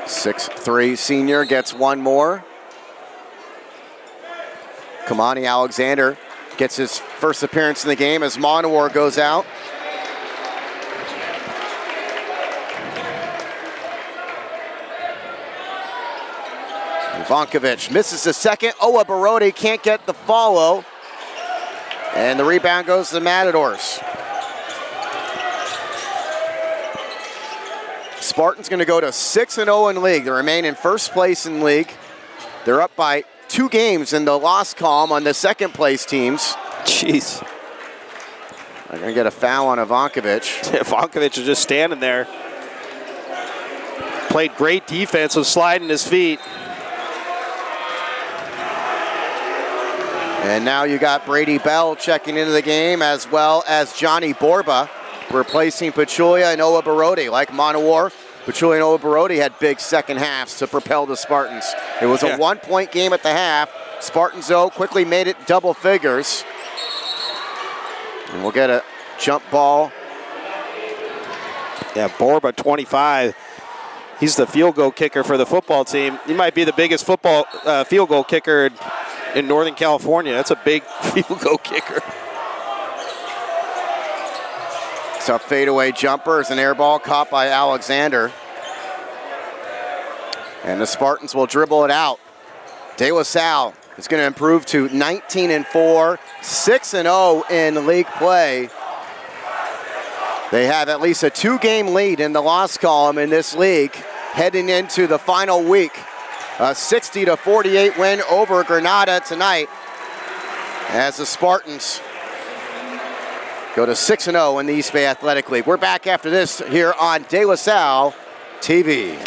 6'3" senior gets one more. Kamani Alexander gets his first appearance in the game as Monowar goes out. Ivankovic misses the second. Owa Barote can't get the follow. And the rebound goes to the Matadors. Spartans going to go to 6-0 in league. They remain in first place in league. They're up by 2 games in the loss column on the second place teams. Jeez. They're going to get a foul on Ivankovic. Ivankovic is just standing there. Played great defense, was sliding his feet. And now you got Brady Bell checking into the game, as well as Johnny Borba, replacing Pachulia and Owa Barodi. Like Monowar, Pachulia and Owa Barodi had big second halves to propel the Spartans. It was a 1-point game at the half. Spartans, though, quickly made it double figures. And we'll get a jump ball. Yeah, Borba, 25. He's the field goal kicker for the football team. He might be the biggest football field goal kicker in Northern California. That's a big field goal kicker. It's a fadeaway jumper. It's an air ball caught by Alexander. And the Spartans will dribble it out. De La Salle is going to improve to 19-4, 6-0 in league play. They have at least a 2-game lead in the loss column in this league heading into the final week. A 60-48 win over Granada tonight as the Spartans go to 6-0 in the East Bay Athletic League. We're back after this here on De La Salle TV.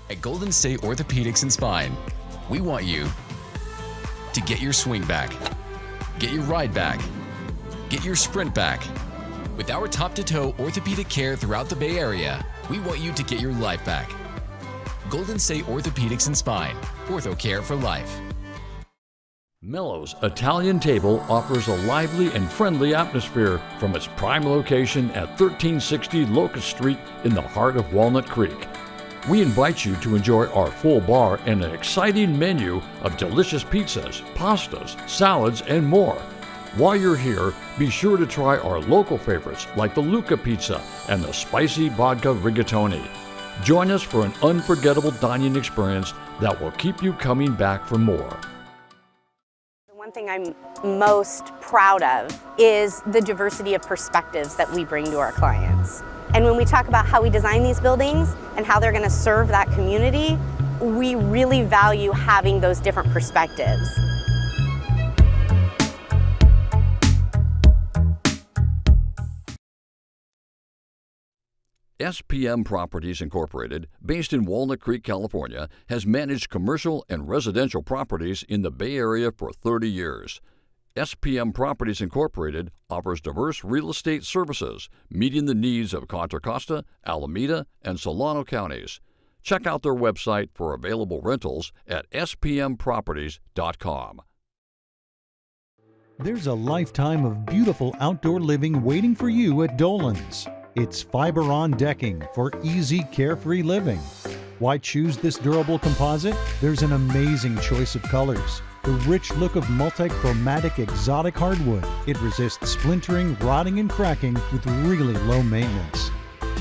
At Golden State Orthopedics and Spine, we want you to get your swing back, get your ride back, get your sprint back. With our top-to-toe orthopedic care throughout the Bay Area, we want you to get your life back. Golden State Orthopedics and Spine, ortho care for life. Mello's Italian Table offers a lively and friendly atmosphere from its prime location at 1360 Locust Street in the heart of Walnut Creek. We invite you to enjoy our full bar and an exciting menu of delicious pizzas, pastas, salads, and more. While you're here, be sure to try our local favorites like the Luca Pizza and the spicy vodka rigatoni. Join us for an unforgettable dining experience that will keep you coming back for more. One thing I'm most proud of is the diversity of perspectives that we bring to our clients. And when we talk about how we design these buildings and how they're going to serve that community, we really value having those different perspectives. SPM Properties Incorporated, based in Walnut Creek, California, has managed commercial and residential properties in the Bay Area for 30 years. SPM Properties Incorporated offers diverse real estate services, meeting the needs of Contra Costa, Alameda, and Solano counties. Check out their website for available rentals at spmproperties.com. There's a lifetime of beautiful outdoor living waiting for you at Dolan's. It's fiber-on decking for easy, carefree living. Why choose this durable composite? There's an amazing choice of colors. The rich look of multi-chromatic exotic hardwood. It resists splintering, rotting, and cracking with really low maintenance.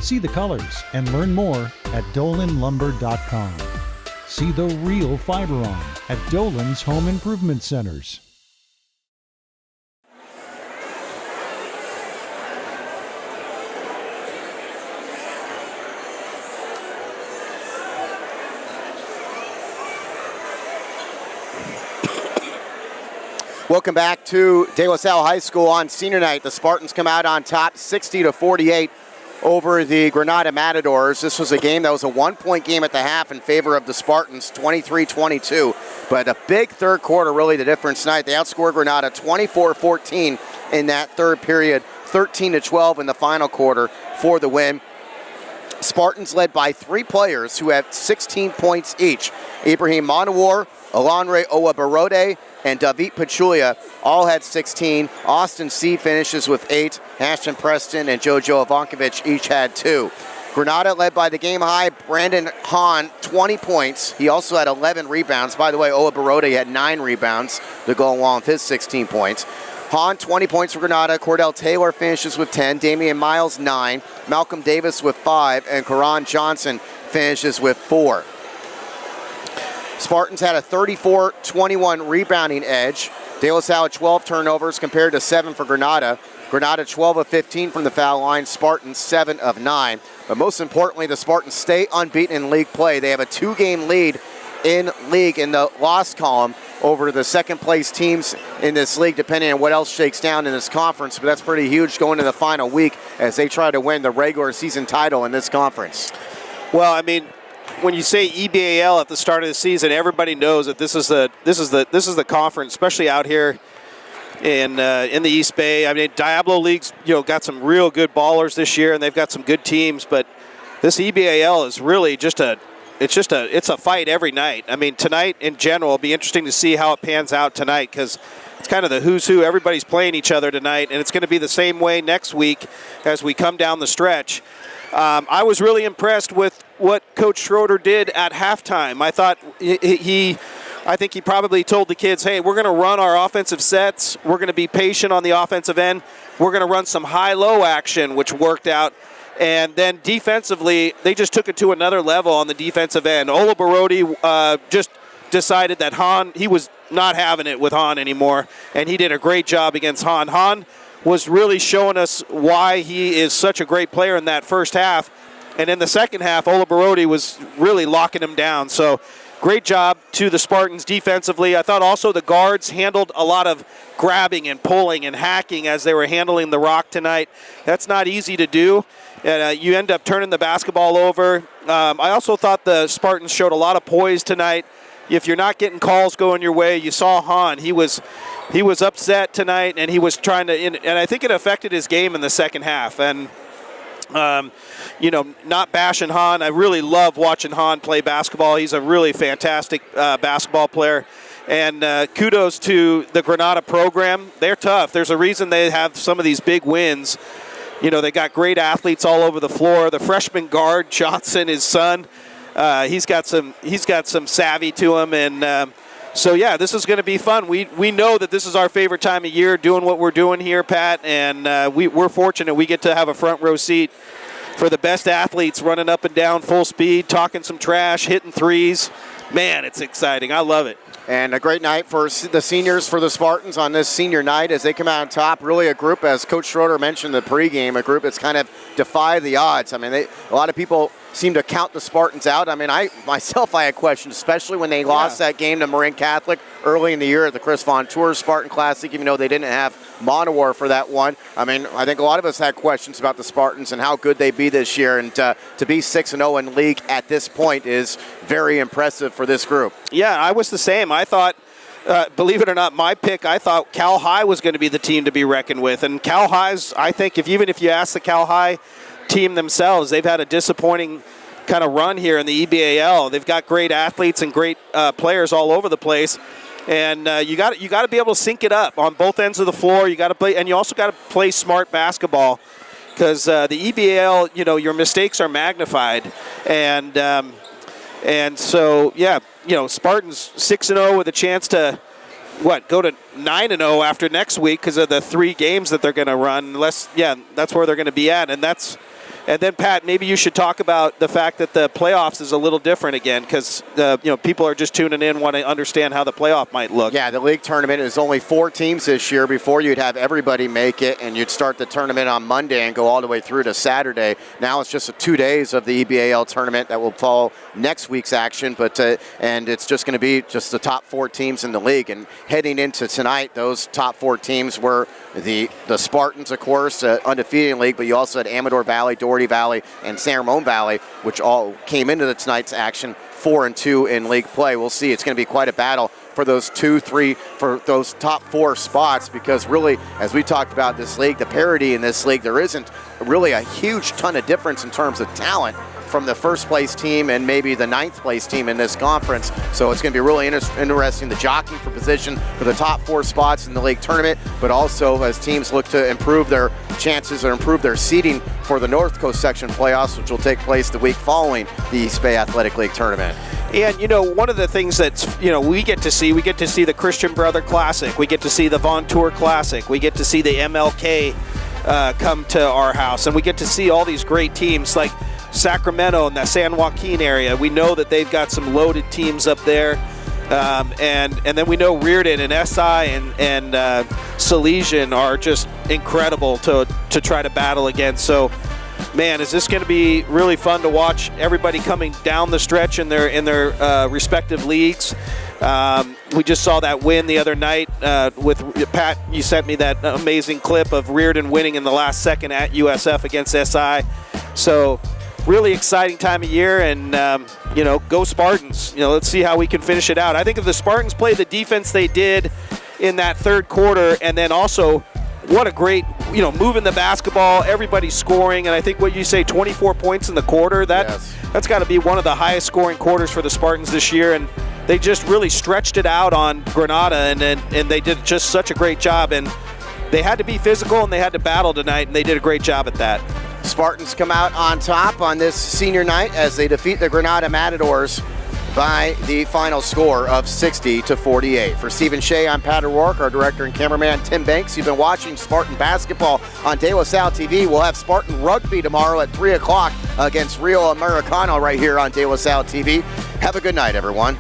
See the colors and learn more at dolanlumber.com. See the real fiber-on at Dolan's Home Improvement Centers. Welcome back to De La Salle High School on senior night. The Spartans come out on top 60-48 over the Granada Matadors. This was a game that was a 1-point game at the half in favor of the Spartans, 23-22. But a big third quarter, really the difference tonight. They outscored Granada 24-14 in that third period, 13-12 in the final quarter for the win. Spartans led by 3 players who had 16 points each. Ibrahim Monowar, Alanre Owabarode, and David Pachulia all had 16. Austin C. finishes with 8. Ashton Preston and Jojo Ivankovic each had 2. Granada led by the game high Brandon Hahn, 20 points. He also had 11 rebounds. By the way, Owabarode had 9 rebounds to go along with his 16 points. Hahn, 20 points for Granada. Cordell Taylor finishes with 10. Damian Miles, 9. Malcolm Davis with 5. And Karan Johnson finishes with 4. Spartans had a 34-21 rebounding edge. De La Salle had 12 turnovers compared to 7 for Granada. Granada 12 of 15 from the foul line. Spartans 7 of 9. But most importantly, the Spartans stay unbeaten in league play. They have a 2-game lead in league in the loss column over the second place teams in this league, depending on what else shakes down in this conference. But that's pretty huge going to the final week as they try to win the regular season title in this conference. Well, I mean, when you say EBAL at the start of the season, everybody knows that this is the conference, especially out here in the East Bay. I mean, Diablo League's got some real good ballers this year, and they've got some good teams. But this EBAL is really it's a fight every night. I mean, tonight in general, it'll be interesting to see how it pans out tonight because it's kind of the who's who. Everybody's playing each other tonight, and it's going to be the same way next week as we come down the stretch. I was really impressed with what Coach Schroeder did at halftime. I thought I think he probably told the kids, hey, we're going to run our offensive sets. We're going to be patient on the offensive end. We're going to run some high-low action, which worked out. And then defensively, they just took it to another level on the defensive end. Ola Barodi just decided that he was not having it with Hahn anymore, and he did a great job against Hahn. Hahn was really showing us why he is such a great player in that first half. And in the second half, Ola Barodi was really locking him down. So great job to the Spartans defensively. I thought also the guards handled a lot of grabbing and pulling and hacking as they were handling the rock tonight. That's not easy to do. You end up turning the basketball over. I also thought the Spartans showed a lot of poise tonight. If you're not getting calls going your way, you saw Hahn. He was upset tonight, and he was trying to. And I think it affected his game in the second half. And not bashing Hahn. I really love watching Hahn play basketball. He's a really fantastic basketball player. And kudos to the Granada program. They're tough. There's a reason they have some of these big wins. They got great athletes all over the floor. The freshman guard, Johnson, his son, he's got some savvy to him. And so, yeah, this is going to be fun. We know that this is our favorite time of year doing what we're doing here, Pat. And we're fortunate we get to have a front row seat for the best athletes running up and down full speed, talking some trash, hitting threes. Man, it's exciting. I love it. And a great night for the seniors for the Spartans on this senior night as they come out on top. Really a group, as Coach Schroeder mentioned in the pregame, a group that's kind of defied the odds. I mean, a lot of people seem to count the Spartans out. I mean, I had questions, especially when they lost that game to Marin Catholic early in the year at the Chris Von Tour Spartan Classic, even though they didn't have Monowar for that one. I mean, I think a lot of us had questions about the Spartans and how good they'd be this year. And to be 6-0 in league at this point is very impressive for this group. Yeah, I was the same. I thought, believe it or not, my pick, I thought Cal High was going to be the team to be reckoned with. And Cal High's, I think, even if you ask the Cal High team themselves, they've had a disappointing kind of run here in the EBAL. They've got great athletes and great players all over the place. And you got to be able to sync it up on both ends of the floor. You got to play, and you also got to play smart basketball because the EBAL, your mistakes are magnified. And so, yeah, Spartans 6-0 with a chance to, go to 9-0 after next week because of the 3 games that they're going to run. That's where they're going to be at. And then, Pat, maybe you should talk about the fact that the playoffs is a little different again because people are just tuning in, want to understand how the playoff might look. Yeah, the league tournament is only 4 teams this year. Before, you'd have everybody make it, and you'd start the tournament on Monday and go all the way through to Saturday. Now it's just 2 days of the EBAL tournament that will follow next week's action, and it's just going to be just the top 4 teams in the league. And heading into tonight, those top 4 teams were the Spartans, of course, undefeated in league, but you also had Amador Valley, Doherty Valley, and San Ramon Valley, which all came into tonight's action 4-2 in league play. We'll see. It's going to be quite a battle for those 2-3, for those top 4 spots, because really, as we talked about this league, the parity in this league, there isn't really a huge ton of difference in terms of talent from the first place team and maybe the 9th place team in this conference. So it's going to be really interesting, the jockeying for position for the top 4 spots in the league tournament, but also as teams look to improve their chances or improve their seeding for the North Coast section playoffs, which will take place the week following the East Bay Athletic League tournament. And, one of the things that's, we get to see the Christian Brother Classic. We get to see the Von Tour Classic. We get to see the MLK come to our house. And we get to see all these great teams like Sacramento and the San Joaquin area. We know that they've got some loaded teams up there. And then we know Reardon and SI and Salesian are just incredible to try to battle against. So, man, is this going to be really fun to watch everybody coming down the stretch in their respective leagues. We just saw that win the other night with Pat. You sent me that amazing clip of Reardon winning in the last second at USF against SI. So really exciting time of year, and go Spartans. Let's see how we can finish it out. I think if the Spartans play the defense they did in that third quarter, and then also what a great, moving the basketball, everybody scoring, and I think what you say, 24 points in the quarter, that's got to be one of the highest scoring quarters for the Spartans this year, and they just really stretched it out on Granada, and they did just such a great job, and they had to be physical and they had to battle tonight, and they did a great job at that. Spartans come out on top on this senior night as they defeat the Granada Matadors by the final score of 60-48. For Stephen Shea, I'm Pat O'Rourke, our director and cameraman Tim Banks. You've been watching Spartan basketball on De La Salle TV. We'll have Spartan rugby tomorrow at 3 o'clock against Rio Americano right here on De La Salle TV. Have a good night, everyone.